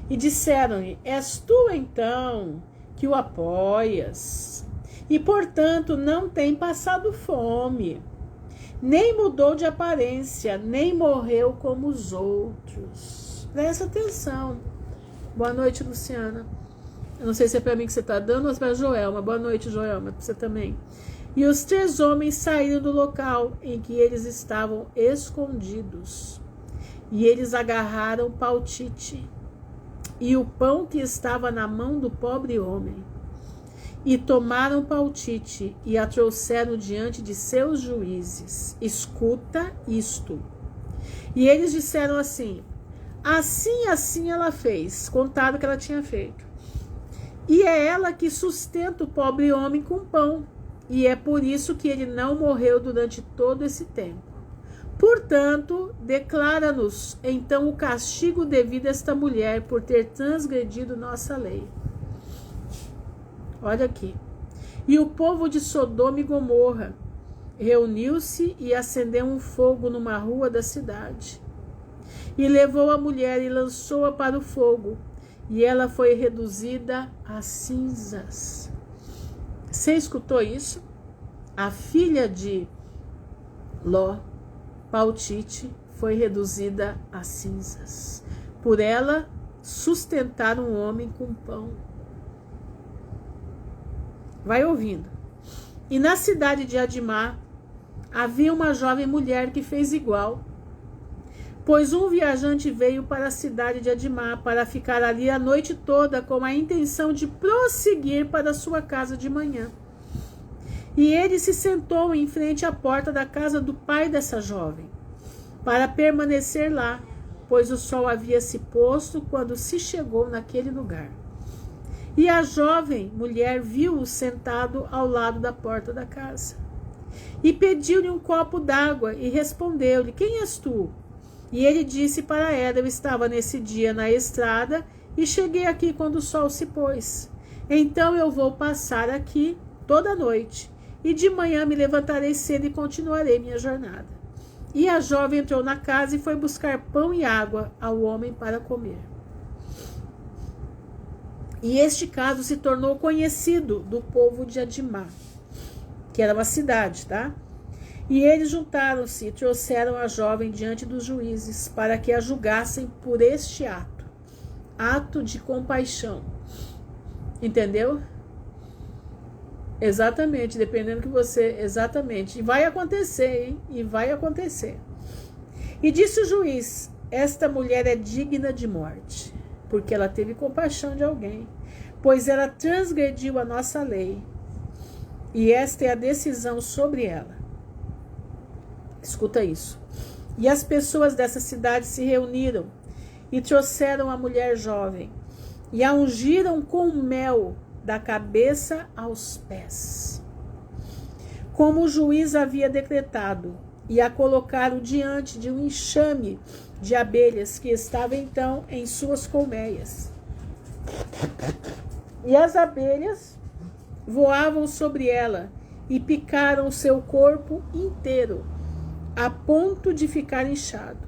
[SPEAKER 1] E disseram-lhe: és tu então que o apoias, e portanto não tem passado fome, nem mudou de aparência, nem morreu como os outros. Presta atenção. Boa noite, Luciana. Eu não sei se é para mim que você está dando ou se é para a Joelma. Boa noite, Joelma, para você também. E os 3 homens saíram do local em que eles estavam escondidos. E eles agarraram Pautite e o pão que estava na mão do pobre homem. E tomaram Pautite e a trouxeram diante de seus juízes. Escuta isto. E eles disseram assim: assim ela fez. Contaram o que ela tinha feito. E é ela que sustenta o pobre homem com pão. E é por isso que ele não morreu durante todo esse tempo. Portanto, declara-nos então o castigo devido a esta mulher por ter transgredido nossa lei. Olha aqui. E o povo de Sodoma e Gomorra reuniu-se e acendeu um fogo numa rua da cidade. E levou a mulher e lançou-a para o fogo. E ela foi reduzida a cinzas. Você escutou isso? A filha de Ló, Pautite, foi reduzida a cinzas. Por ela sustentar um homem com pão. Vai ouvindo. E na cidade de Adimá havia uma jovem mulher que fez igual. Pois um viajante veio para a cidade de Adimá para ficar ali a noite toda com a intenção de prosseguir para sua casa de manhã. E ele se sentou em frente à porta da casa do pai dessa jovem, para permanecer lá, pois o sol havia se posto quando se chegou naquele lugar. E a jovem mulher viu-o sentado ao lado da porta da casa. E pediu-lhe um copo d'água e respondeu-lhe: quem és tu? E ele disse para ela: eu estava nesse dia na estrada e cheguei aqui quando o sol se pôs. Então eu vou passar aqui toda a noite e de manhã me levantarei cedo e continuarei minha jornada. E a jovem entrou na casa e foi buscar pão e água ao homem para comer. E este caso se tornou conhecido do povo de Adimá, que era uma cidade, tá? E eles juntaram-se e trouxeram a jovem diante dos juízes para que a julgassem por este ato de compaixão. Entendeu? Exatamente, dependendo que você... Exatamente. E vai acontecer, hein? E vai acontecer. E disse o juiz: esta mulher é digna de morte, porque ela teve compaixão de alguém, pois ela transgrediu a nossa lei. E esta é a decisão sobre ela. Escuta isso. E as pessoas dessa cidade se reuniram e trouxeram a mulher jovem e a ungiram com mel da cabeça aos pés, como o juiz havia decretado, e a colocaram diante de um enxame de abelhas que estava então em suas colmeias. E as abelhas voavam sobre ela e picaram o seu corpo inteiro, a ponto de ficar inchado.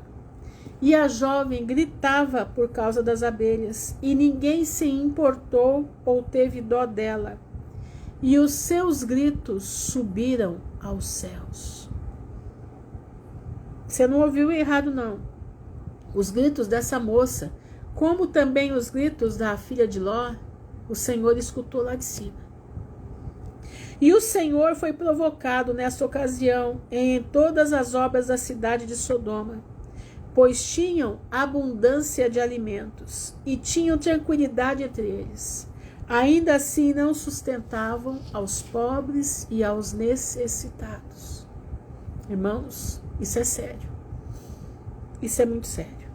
[SPEAKER 1] E a jovem gritava por causa das abelhas, e ninguém se importou ou teve dó dela. E os seus gritos subiram aos céus. Você não ouviu errado, não. Os gritos dessa moça, como também os gritos da filha de Ló, o Senhor escutou lá de cima. E o Senhor foi provocado nessa ocasião em todas as obras da cidade de Sodoma, pois tinham abundância de alimentos e tinham tranquilidade entre eles. Ainda assim não sustentavam aos pobres e aos necessitados. Irmãos, isso é sério. Isso é muito sério.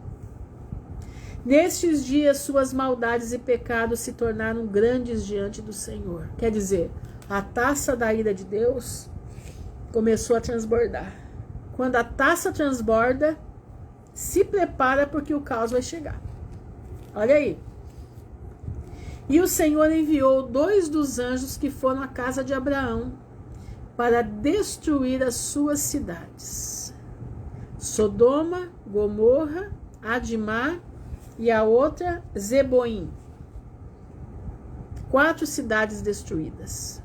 [SPEAKER 1] Nestes dias suas maldades e pecados se tornaram grandes diante do Senhor. Quer dizer, a taça da ira de Deus começou a transbordar. Quando a taça transborda, se prepara porque o caos vai chegar. Olha aí. E o Senhor enviou 2 dos anjos que foram à casa de Abraão para destruir as suas cidades. Sodoma, Gomorra, Adimá e a outra Zeboim. 4 cidades destruídas.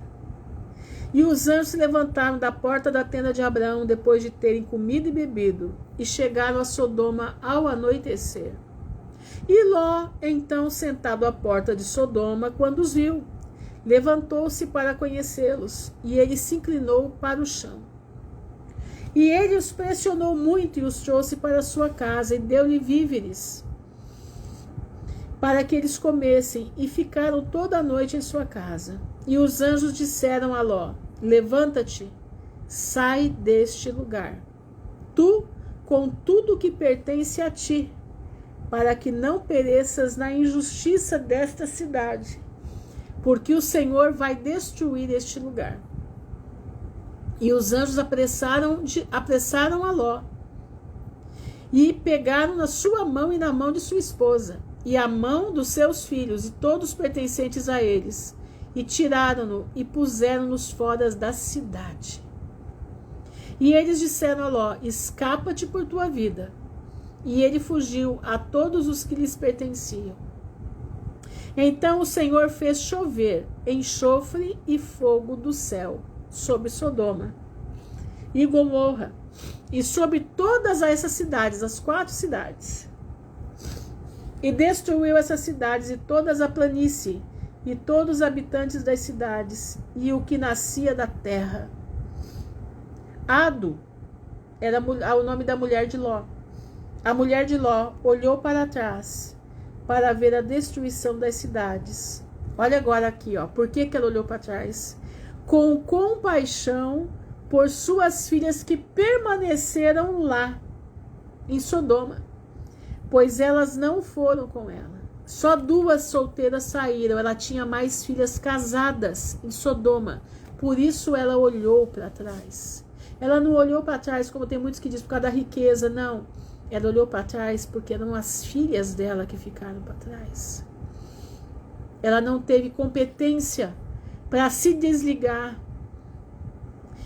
[SPEAKER 1] E os anjos se levantaram da porta da tenda de Abraão depois de terem comido e bebido, e chegaram a Sodoma ao anoitecer. E Ló, então sentado à porta de Sodoma, quando os viu, levantou-se para conhecê-los, e ele se inclinou para o chão. E ele os pressionou muito e os trouxe para sua casa, e deu-lhe víveres, para que eles comessem, e ficaram toda a noite em sua casa. E os anjos disseram a Ló: levanta-te, sai deste lugar, tu com tudo que pertence a ti, para que não pereças na injustiça desta cidade, porque o Senhor vai destruir este lugar. E os anjos apressaram a Ló, e pegaram na sua mão e na mão de sua esposa, e a mão dos seus filhos, e todos pertencentes a eles, e tiraram-no e puseram-nos fora da cidade. E eles disseram a Ló: escapa-te por tua vida. E ele fugiu a todos os que lhes pertenciam. Então o Senhor fez chover enxofre e fogo do céu sobre Sodoma e Gomorra, e sobre todas essas cidades, as 4 cidades. E destruiu essas cidades e todas a planície, e todos os habitantes das cidades, e o que nascia da terra. Ado era o nome da mulher de Ló. A mulher de Ló olhou para trás para ver a destruição das cidades. Olha agora aqui, ó. Por que ela olhou para trás? Com compaixão por suas filhas que permaneceram lá, em Sodoma, pois elas não foram com ela. Só 2 solteiras saíram. Ela tinha mais filhas casadas em Sodoma. Por isso ela olhou para trás. Ela não olhou para trás, como tem muitos que dizem, por causa da riqueza. Não. Ela olhou para trás porque eram as filhas dela que ficaram para trás. Ela não teve competência para se desligar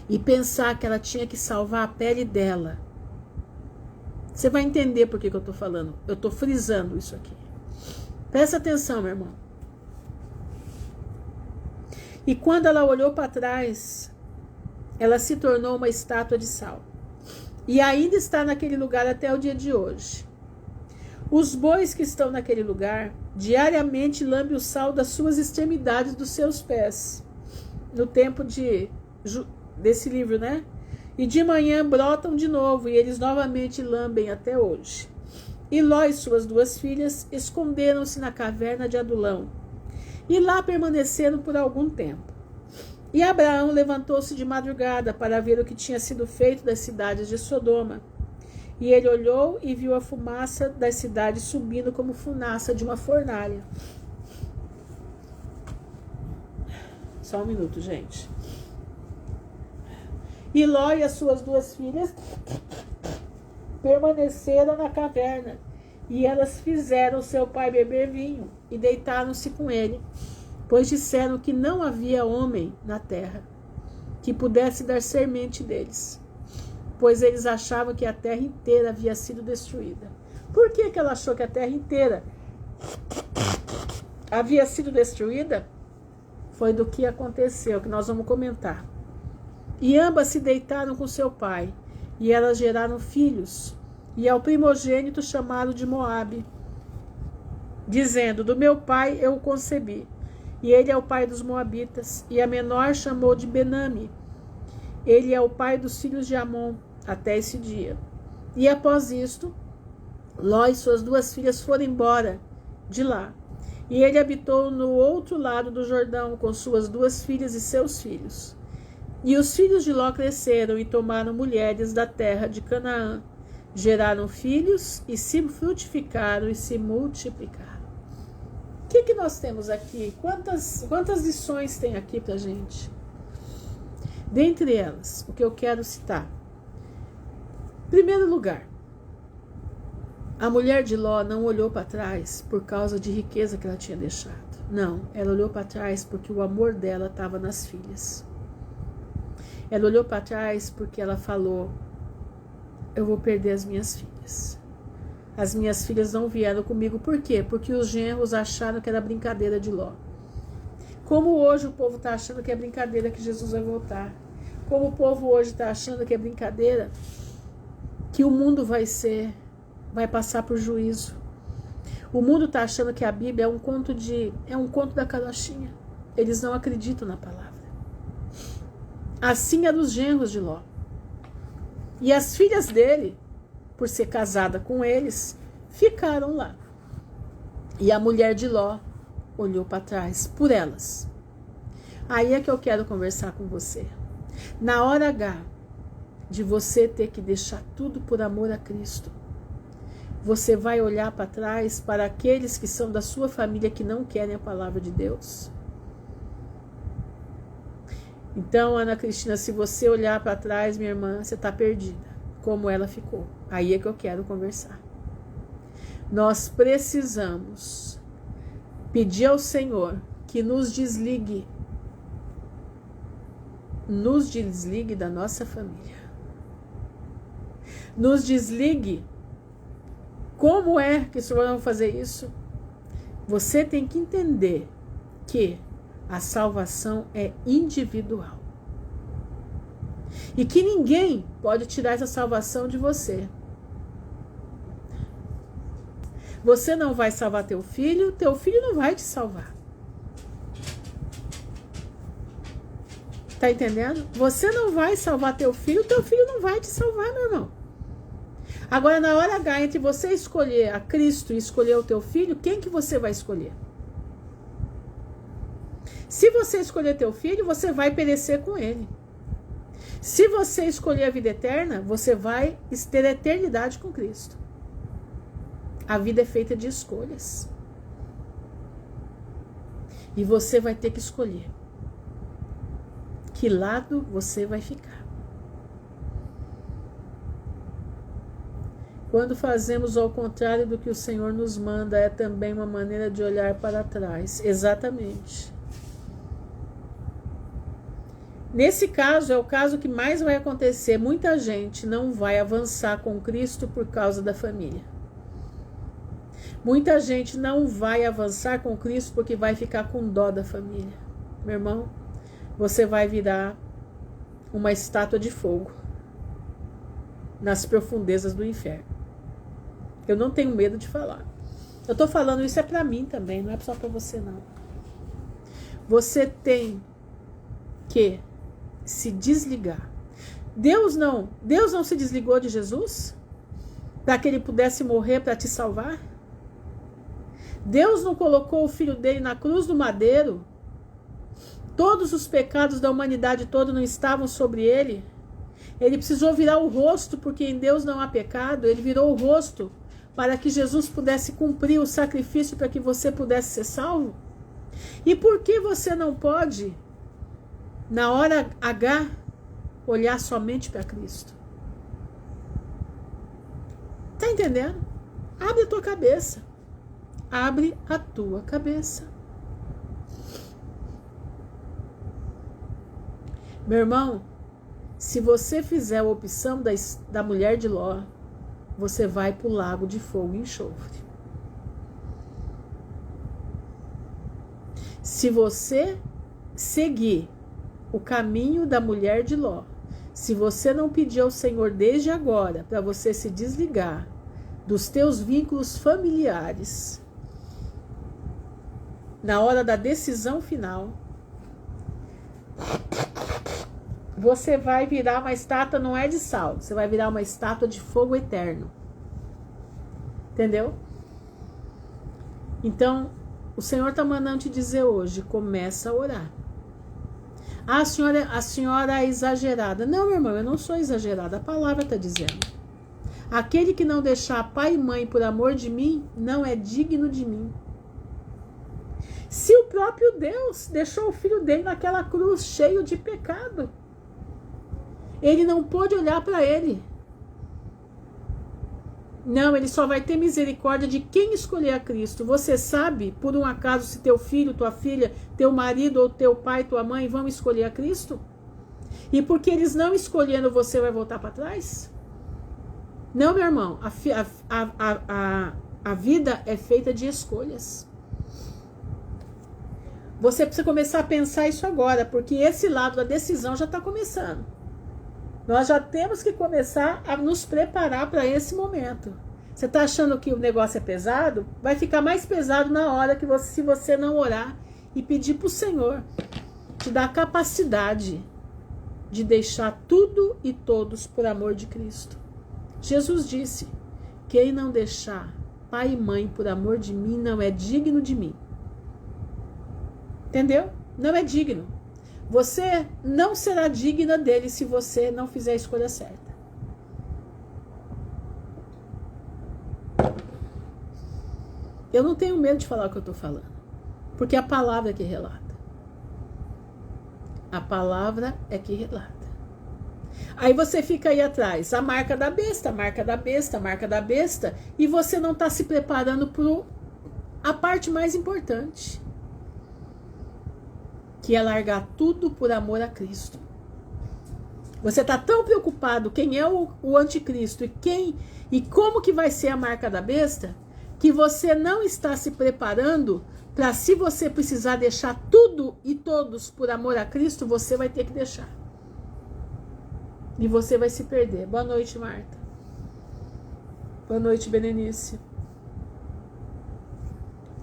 [SPEAKER 1] e pensar que ela tinha que salvar a pele dela. Você vai entender por que eu estou falando. Eu estou frisando isso aqui. Presta atenção, meu irmão. E quando ela olhou para trás, ela se tornou uma estátua de sal. E ainda está naquele lugar até o dia de hoje. Os bois que estão naquele lugar diariamente lambem o sal das suas extremidades dos seus pés. No tempo desse livro, né? E de manhã brotam de novo, e eles novamente lambem até hoje. E Ló e suas 2 filhas esconderam-se na caverna de Adulão, e lá permaneceram por algum tempo. E Abraão levantou-se de madrugada para ver o que tinha sido feito das cidades de Sodoma. E ele olhou e viu a fumaça das cidades subindo como fumaça de uma fornalha. Só um minuto, gente. E Ló e as suas 2 filhas permaneceram na caverna, e elas fizeram seu pai beber vinho, e deitaram-se com ele, pois disseram que não havia homem na terra que pudesse dar semente deles, pois eles achavam que a terra inteira havia sido destruída. Por que ela achou que a terra inteira havia sido destruída? Foi do que aconteceu, que nós vamos comentar. E ambas se deitaram com seu pai, e elas geraram filhos. E ao primogênito chamaram de Moabe, dizendo: do meu pai eu o concebi. E ele é o pai dos moabitas. E a menor chamou de Benami. Ele é o pai dos filhos de Amon, até esse dia. E após isto, Ló e suas 2 filhas foram embora de lá. E ele habitou no outro lado do Jordão, com suas 2 filhas e seus filhos. E os filhos de Ló cresceram e tomaram mulheres da terra de Canaã. Geraram filhos e se frutificaram e se multiplicaram. O que nós temos aqui? Quantas lições tem aqui pra gente? Dentre elas, o que eu quero citar. Em primeiro lugar, a mulher de Ló não olhou para trás por causa de riqueza que ela tinha deixado. Não, ela olhou para trás porque o amor dela estava nas filhas. Ela olhou para trás porque ela falou: eu vou perder as minhas filhas. As minhas filhas não vieram comigo. Por quê? Porque os genros acharam que era brincadeira de Ló. Como hoje o povo está achando que é brincadeira que Jesus vai voltar. Como o povo hoje está achando que é brincadeira que o mundo vai passar por juízo. O mundo está achando que a Bíblia é um conto da carochinha. Eles não acreditam na palavra. Assim eram os genros de Ló. E as filhas dele, por ser casada com eles, ficaram lá. E a mulher de Ló olhou para trás por elas. Aí é que eu quero conversar com você. Na hora H de você ter que deixar tudo por amor a Cristo, você vai olhar para trás para aqueles que são da sua família que não querem a palavra de Deus? Então, Ana Cristina, se você olhar para trás, minha irmã, você está perdida, como ela ficou. Aí é que eu quero conversar. Nós precisamos pedir ao Senhor que nos desligue da nossa família. Nos desligue. Como é que o Senhor vai fazer isso? Você tem que entender que a salvação é individual. E que ninguém pode tirar essa salvação de você. Você não vai salvar teu filho não vai te salvar. Tá entendendo? Você não vai salvar teu filho não vai te salvar, meu irmão. Agora, na hora H, entre você escolher a Cristo e escolher o teu filho, quem que você vai escolher? Se você escolher teu filho, você vai perecer com ele. Se você escolher a vida eterna, você vai ter a eternidade com Cristo. A vida é feita de escolhas. E você vai ter que escolher que lado você vai ficar. Quando fazemos ao contrário do que o Senhor nos manda, é também uma maneira de olhar para trás. Exatamente. Nesse caso, é o caso que mais vai acontecer. Muita gente não vai avançar com Cristo por causa da família. Muita gente não vai avançar com Cristo porque vai ficar com dó da família. Meu irmão, você vai virar uma estátua de fogo nas profundezas do inferno. Eu não tenho medo de falar. Eu estou falando isso é para mim também, não é só para você não. Você tem que se desligar. Deus não se desligou de Jesus para que ele pudesse morrer para te salvar? Deus não colocou o filho dele na cruz do madeiro? Todos os pecados da humanidade toda não estavam sobre ele? Ele precisou virar o rosto, porque em Deus não há pecado. Ele virou o rosto para que Jesus pudesse cumprir o sacrifício para que você pudesse ser salvo? E por que você não pode, na hora H, olhar somente para Cristo? Tá entendendo? Abre a tua cabeça. Abre a tua cabeça. Meu irmão, se você fizer a opção da mulher de Ló, você vai para o lago de fogo e enxofre. Se você seguir o caminho da mulher de Ló, se você não pedir ao Senhor desde agora para você se desligar dos teus vínculos familiares, na hora da decisão final, você vai virar uma estátua, não é de sal, você vai virar uma estátua de fogo eterno. Entendeu? Então, o Senhor está mandando te dizer hoje, começa a orar. Ah, a senhora é exagerada. Não, meu irmão, eu não sou exagerada, a palavra está dizendo. Aquele que não deixar pai e mãe por amor de mim, não é digno de mim. Se o próprio Deus deixou o filho dele naquela cruz cheio de pecado, ele não pôde olhar para ele. Não, ele só vai ter misericórdia de quem escolher a Cristo. Você sabe, por um acaso, se teu filho, tua filha, teu marido ou teu pai, tua mãe vão escolher a Cristo? E porque eles não escolhendo, você vai voltar para trás? Não, meu irmão, a vida é feita de escolhas. Você precisa começar a pensar isso agora, porque esse lado da decisão já está começando. Nós já temos que começar a nos preparar para esse momento. Você está achando que o negócio é pesado? Vai ficar mais pesado na hora que se você não orar e pedir para o Senhor te dar a capacidade de deixar tudo e todos por amor de Cristo. Jesus disse: quem não deixar pai e mãe por amor de mim não é digno de mim. Entendeu? Não é digno. Você não será digna dele se você não fizer a escolha certa. Eu não tenho medo de falar o que eu estou falando, porque a palavra é que relata. A palavra é que relata. Aí você fica aí atrás, a marca da besta, a marca da besta, a marca da besta, e você não está se preparando para a parte mais importante, que é largar tudo por amor a Cristo. Você está tão preocupado quem é o anticristo e como que vai ser a marca da besta, que você não está se preparando para, se você precisar deixar tudo e todos por amor a Cristo, você vai ter que deixar. E você vai se perder. Boa noite, Marta. Boa noite, Berenice.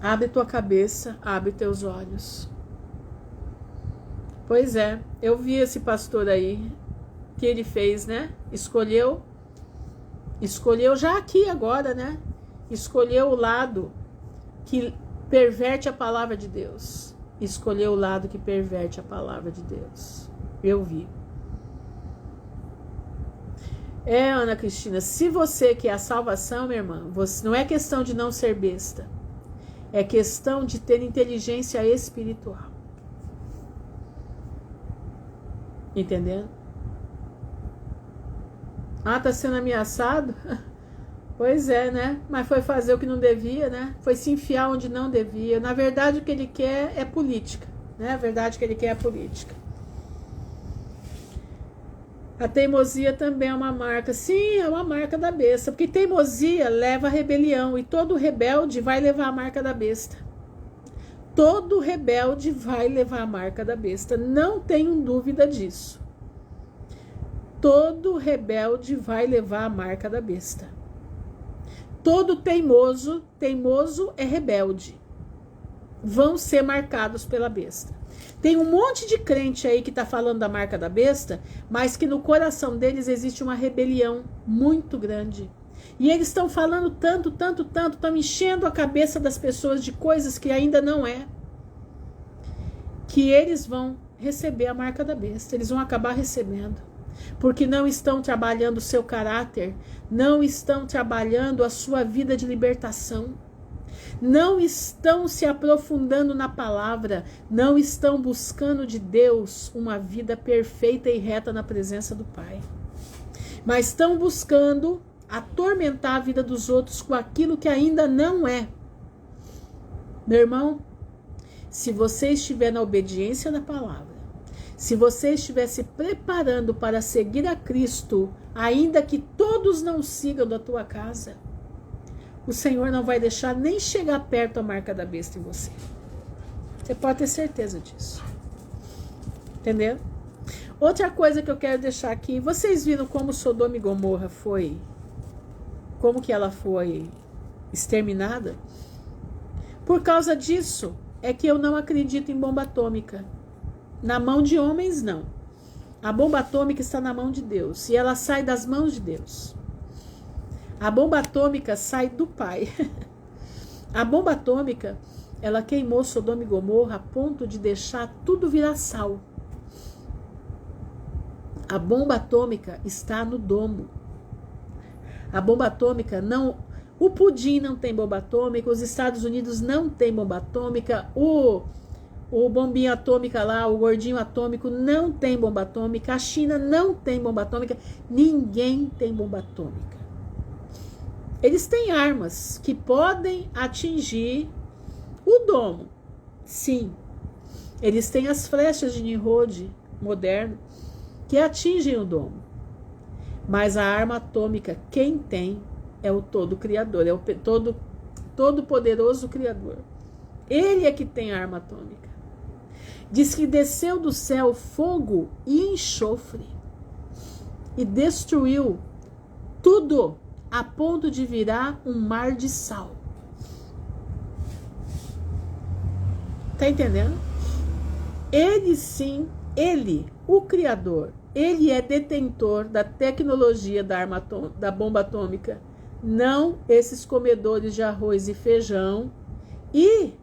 [SPEAKER 1] Abre tua cabeça, abre teus olhos. Pois é, eu vi esse pastor aí, que ele fez, né? Escolheu já aqui agora, né? Escolheu o lado que perverte a palavra de Deus. Escolheu o lado que perverte a palavra de Deus. Eu vi. Ana Cristina, se você quer a salvação, minha irmã, não é questão de não ser besta. É questão de ter inteligência espiritual. Entendendo? Ah, tá sendo ameaçado? Pois é, né? Mas foi fazer o que não devia, né? Foi se enfiar onde não devia. Na verdade, o que ele quer é política, né? A verdade que ele quer é política. A teimosia também é uma marca. Sim, é uma marca da besta. Porque teimosia leva a rebelião. E todo rebelde vai levar a marca da besta. Todo rebelde vai levar a marca da besta. Não tenham dúvida disso. Todo rebelde vai levar a marca da besta. Todo teimoso é rebelde. Vão ser marcados pela besta. Tem um monte de crente aí que está falando da marca da besta, mas que no coração deles existe uma rebelião muito grande. E eles estão falando tanto, estão enchendo a cabeça das pessoas de coisas que ainda não é. Que eles vão receber a marca da besta, eles vão acabar recebendo. Porque não estão trabalhando o seu caráter, não estão trabalhando a sua vida de libertação, não estão se aprofundando na palavra, não estão buscando de Deus uma vida perfeita e reta na presença do Pai. Mas estão buscando atormentar a vida dos outros com aquilo que ainda não é. Meu irmão, se você estiver na obediência da palavra, Se você estiver se preparando para seguir a Cristo, ainda que todos não sigam da tua casa, o Senhor não vai deixar nem chegar perto a marca da besta em você. Você pode ter certeza disso. Entendeu? Outra coisa que eu quero deixar aqui, vocês viram como Sodoma e Gomorra como que ela foi exterminada? Por causa disso, é que eu não acredito em bomba atômica. Na mão de homens, não. A bomba atômica está na mão de Deus. E ela sai das mãos de Deus. A bomba atômica sai do Pai. A bomba atômica, ela queimou Sodoma e Gomorra a ponto de deixar tudo virar sal. A bomba atômica está no domo. A bomba atômica não... O pudim não tem bomba atômica, os Estados Unidos não tem bomba atômica, o bombinho atômica lá, o gordinho atômico não tem bomba atômica, a China não tem bomba atômica, ninguém tem bomba atômica. Eles têm armas que podem atingir o domo, sim. Eles têm as flechas de Nimrod moderno que atingem o domo. Mas a arma atômica, quem tem é o todo criador, é o todo poderoso criador. Ele é que tem a arma atômica. Diz que desceu do céu fogo e enxofre e destruiu tudo a ponto de virar um mar de sal. Tá entendendo? Ele sim, ele, o criador, ele é detentor da tecnologia da bomba atômica. Não esses comedores de arroz e feijão e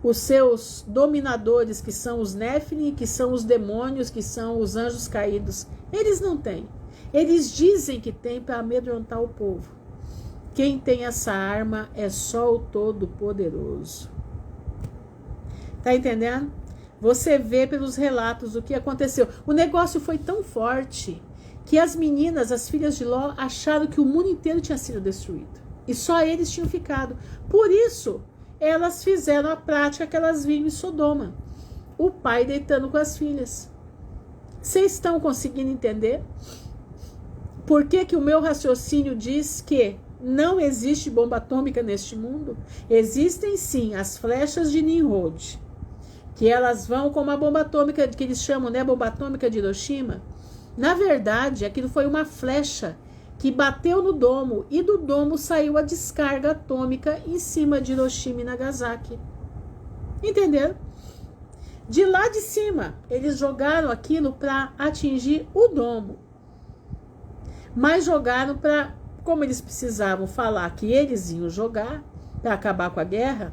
[SPEAKER 1] os seus dominadores, que são os Néfilim, que são os demônios, que são os anjos caídos. Eles não têm. Eles dizem que tem para amedrontar o povo. Quem tem essa arma é só o Todo-Poderoso. Tá entendendo? Você vê pelos relatos o que aconteceu. O negócio foi tão forte que as meninas, as filhas de Ló, acharam que o mundo inteiro tinha sido destruído. E só eles tinham ficado. Por isso, elas fizeram a prática que elas viram em Sodoma. O pai deitando com as filhas. Vocês estão conseguindo entender? Por que que o meu raciocínio diz que não existe bomba atômica neste mundo? Existem sim as flechas de Nimrod, que elas vão como a bomba atômica, que eles chamam, né, bomba atômica de Hiroshima. Na verdade, aquilo foi uma flecha que bateu no domo e do domo saiu a descarga atômica em cima de Hiroshima e Nagasaki. Entenderam? De lá de cima, eles jogaram aquilo para atingir o domo. Mas jogaram para, como eles precisavam falar que eles iam jogar para acabar com a guerra,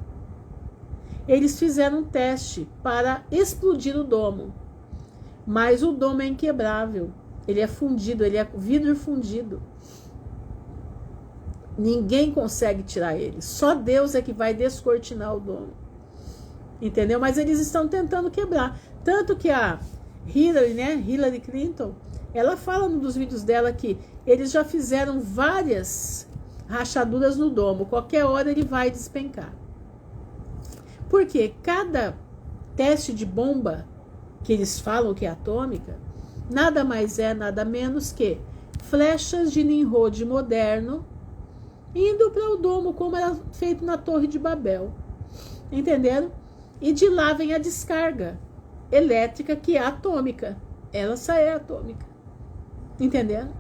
[SPEAKER 1] eles fizeram um teste para explodir o domo. Mas o domo é inquebrável. Ele é fundido, ele é vidro fundido. Ninguém consegue tirar ele. Só Deus é que vai descortinar o domo. Entendeu? Mas eles estão tentando quebrar. Tanto que a Hillary, né? Hillary Clinton, ela fala num dos vídeos dela que eles já fizeram várias rachaduras no domo. Qualquer hora ele vai despencar. Porque cada teste de bomba que eles falam que é atômica, nada mais é, nada menos que flechas de Nimrod moderno indo para o domo, como era feito na Torre de Babel. Entenderam? E de lá vem a descarga elétrica, que é atômica. Ela só é atômica. Entenderam?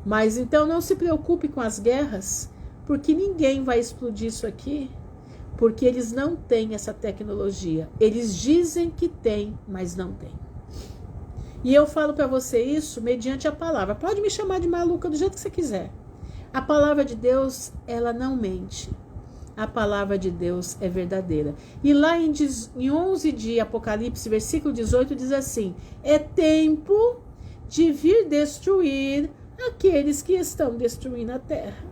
[SPEAKER 1] Mas então não se preocupe com as guerras, porque ninguém vai explodir isso aqui, porque eles não têm essa tecnologia. Eles dizem que tem, mas não tem. E eu falo para você isso mediante a palavra. Pode me chamar de maluca do jeito que você quiser. A palavra de Deus, ela não mente. A palavra de Deus é verdadeira. E lá em 11 de Apocalipse, versículo 18, diz assim: é tempo de vir destruir aqueles que estão destruindo a terra.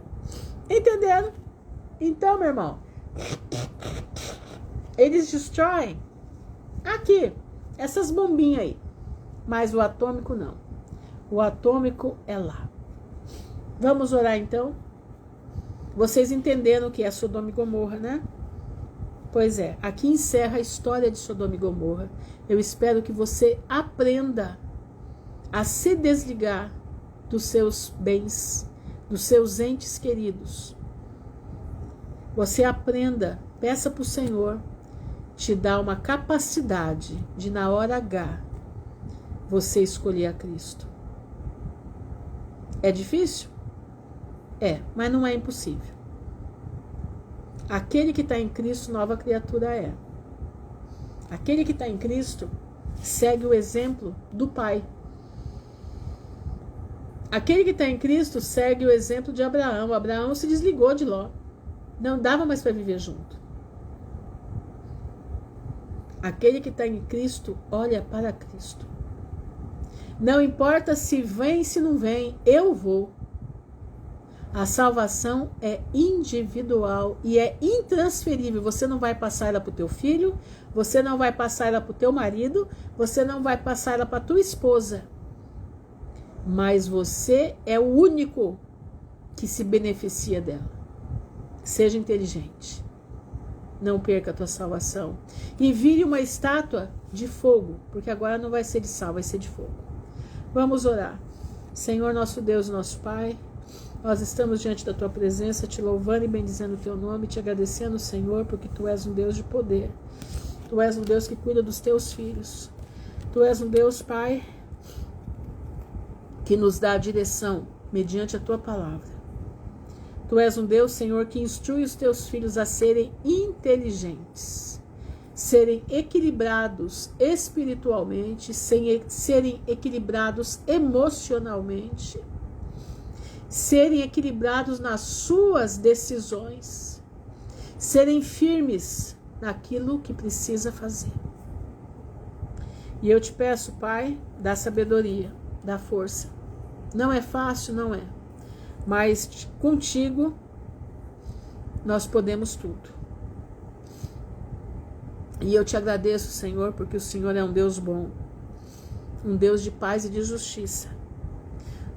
[SPEAKER 1] Entenderam? Então, meu irmão, eles destroem aqui essas bombinhas aí, mas o atômico não. O atômico é lá. Vamos orar então? Vocês entenderam o que é Sodoma e Gomorra, né? Pois é, aqui encerra a história de Sodoma e Gomorra. Eu espero que você aprenda a se desligar dos seus bens, dos seus entes queridos. Você aprenda, peça para o Senhor te dar uma capacidade de, na hora H, você escolher a Cristo. É difícil? É, mas não é impossível. Aquele que está em Cristo, nova criatura é. Aquele que está em Cristo segue o exemplo do Pai. Aquele que está em Cristo segue o exemplo de Abraão. Abraão se desligou de Ló. Não dava mais para viver junto. Aquele que está em Cristo olha para Cristo. Não importa se vem, se não vem, eu vou. A salvação é individual e é intransferível. Você não vai passar ela para o teu filho, você não vai passar ela para o teu marido, você não vai passar ela para a tua esposa. Mas você é o único que se beneficia dela. Seja inteligente. Não perca a tua salvação. E vire uma estátua de fogo, porque agora não vai ser de sal, vai ser de fogo. Vamos orar. Senhor, nosso Deus, nosso Pai, nós estamos diante da tua presença, te louvando e bendizendo o teu nome, te agradecendo, Senhor, porque tu és um Deus de poder. Tu és um Deus que cuida dos teus filhos. Tu és um Deus, Pai, que nos dá a direção mediante a tua palavra. Tu és um Deus, Senhor, que instrui os teus filhos a serem inteligentes, serem equilibrados espiritualmente, serem equilibrados emocionalmente, serem equilibrados nas suas decisões, serem firmes naquilo que precisa fazer. E eu te peço, Pai, dá sabedoria, dá força. Não é fácil, não é. Mas contigo nós podemos tudo. E eu te agradeço, Senhor, porque o Senhor é um Deus bom, um Deus de paz e de justiça.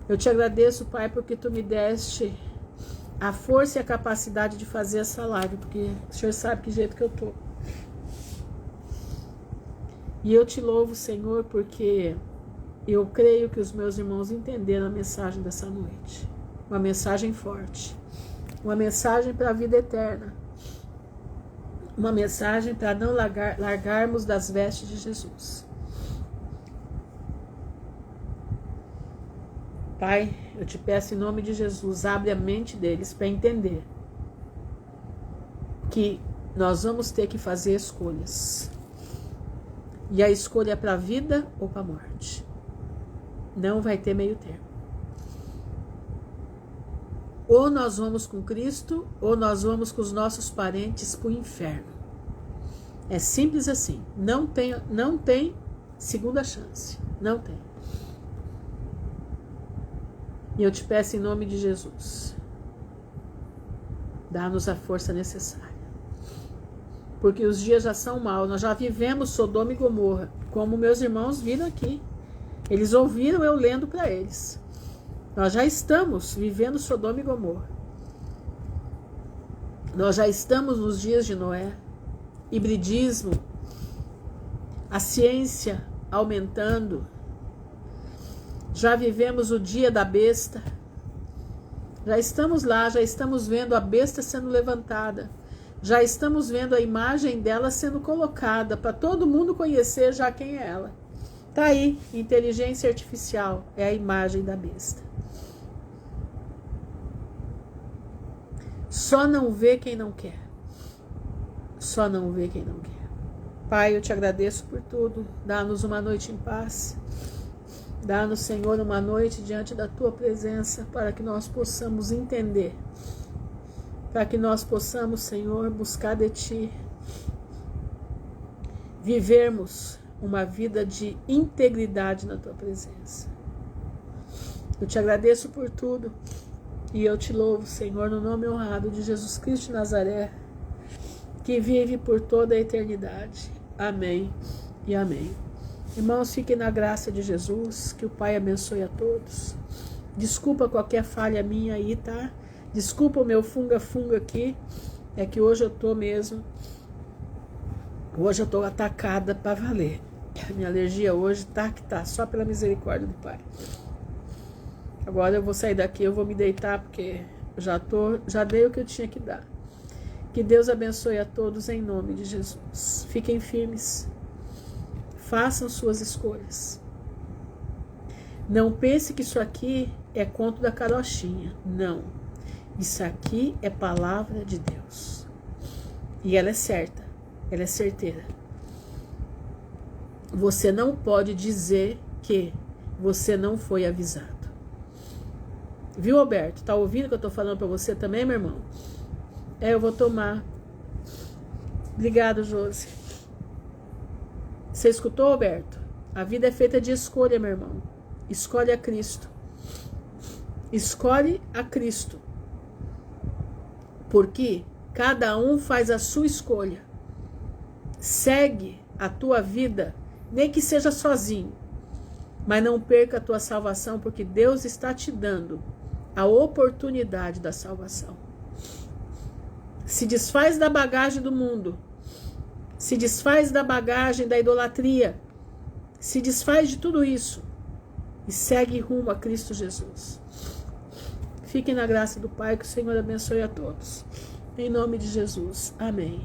[SPEAKER 1] Eu te agradeço, Pai, porque tu me deste a força e a capacidade de fazer essa live, porque o Senhor sabe que jeito que eu tô. E eu te louvo, Senhor, porque eu creio que os meus irmãos entenderam a mensagem dessa noite. Uma mensagem forte. Uma mensagem para a vida eterna. Uma mensagem para não largarmos das vestes de Jesus. Pai, eu te peço em nome de Jesus, abre a mente deles para entender que nós vamos ter que fazer escolhas. E a escolha é para a vida ou para a morte. Não vai ter meio termo. Ou nós vamos com Cristo, ou nós vamos com os nossos parentes para o inferno. É simples assim. Não tem segunda chance. Não tem. E eu te peço em nome de Jesus, dá-nos a força necessária. Porque os dias já são maus. Nós já vivemos Sodoma e Gomorra, como meus irmãos viram aqui. Eles ouviram eu lendo para eles. Nós já estamos vivendo Sodoma e Gomorra. Nós já estamos nos dias de Noé. Hibridismo, a ciência aumentando. Já vivemos o dia da besta. Já estamos lá, já estamos vendo a besta sendo levantada. Já estamos vendo a imagem dela sendo colocada para todo mundo conhecer já quem é ela. Tá aí, inteligência artificial é a imagem da besta. Só não vê quem não quer. Só não vê quem não quer. Pai, eu te agradeço por tudo. Dá-nos uma noite em paz. Dá-nos, Senhor, uma noite diante da tua presença para que nós possamos entender. Para que nós possamos, Senhor, buscar de ti. Vivermos uma vida de integridade na tua presença. Eu te agradeço por tudo. E eu te louvo, Senhor, no nome honrado de Jesus Cristo de Nazaré, que vive por toda a eternidade. Amém e amém. Irmãos, fiquem na graça de Jesus, que o Pai abençoe a todos. Desculpa qualquer falha minha aí, tá? Desculpa o meu funga-funga aqui, é que hoje eu tô mesmo Hoje eu estou atacada para valer. Minha alergia hoje tá que tá, só pela misericórdia do Pai. Agora eu vou sair daqui, eu vou me deitar, porque já dei o que eu tinha que dar. Que Deus abençoe a todos em nome de Jesus. Fiquem firmes. Façam suas escolhas. Não pense que isso aqui é conto da carochinha. Não. Isso aqui é palavra de Deus. E ela é certa. Ela é certeira. Você não pode dizer que você não foi avisado. Viu, Alberto? Tá ouvindo o que eu tô falando pra você também, meu irmão? Eu vou tomar. Obrigado, Josi. Você escutou, Alberto? A vida é feita de escolha, meu irmão. Escolhe a Cristo. Escolhe a Cristo. Porque cada um faz a sua escolha. Segue a tua vida, nem que seja sozinho. Mas não perca a tua salvação, porque Deus está te dando a oportunidade da salvação. Se desfaz da bagagem do mundo. Se desfaz da bagagem da idolatria. Se desfaz de tudo isso. E segue rumo a Cristo Jesus. Fiquem na graça do Pai, que o Senhor abençoe a todos. Em nome de Jesus. Amém.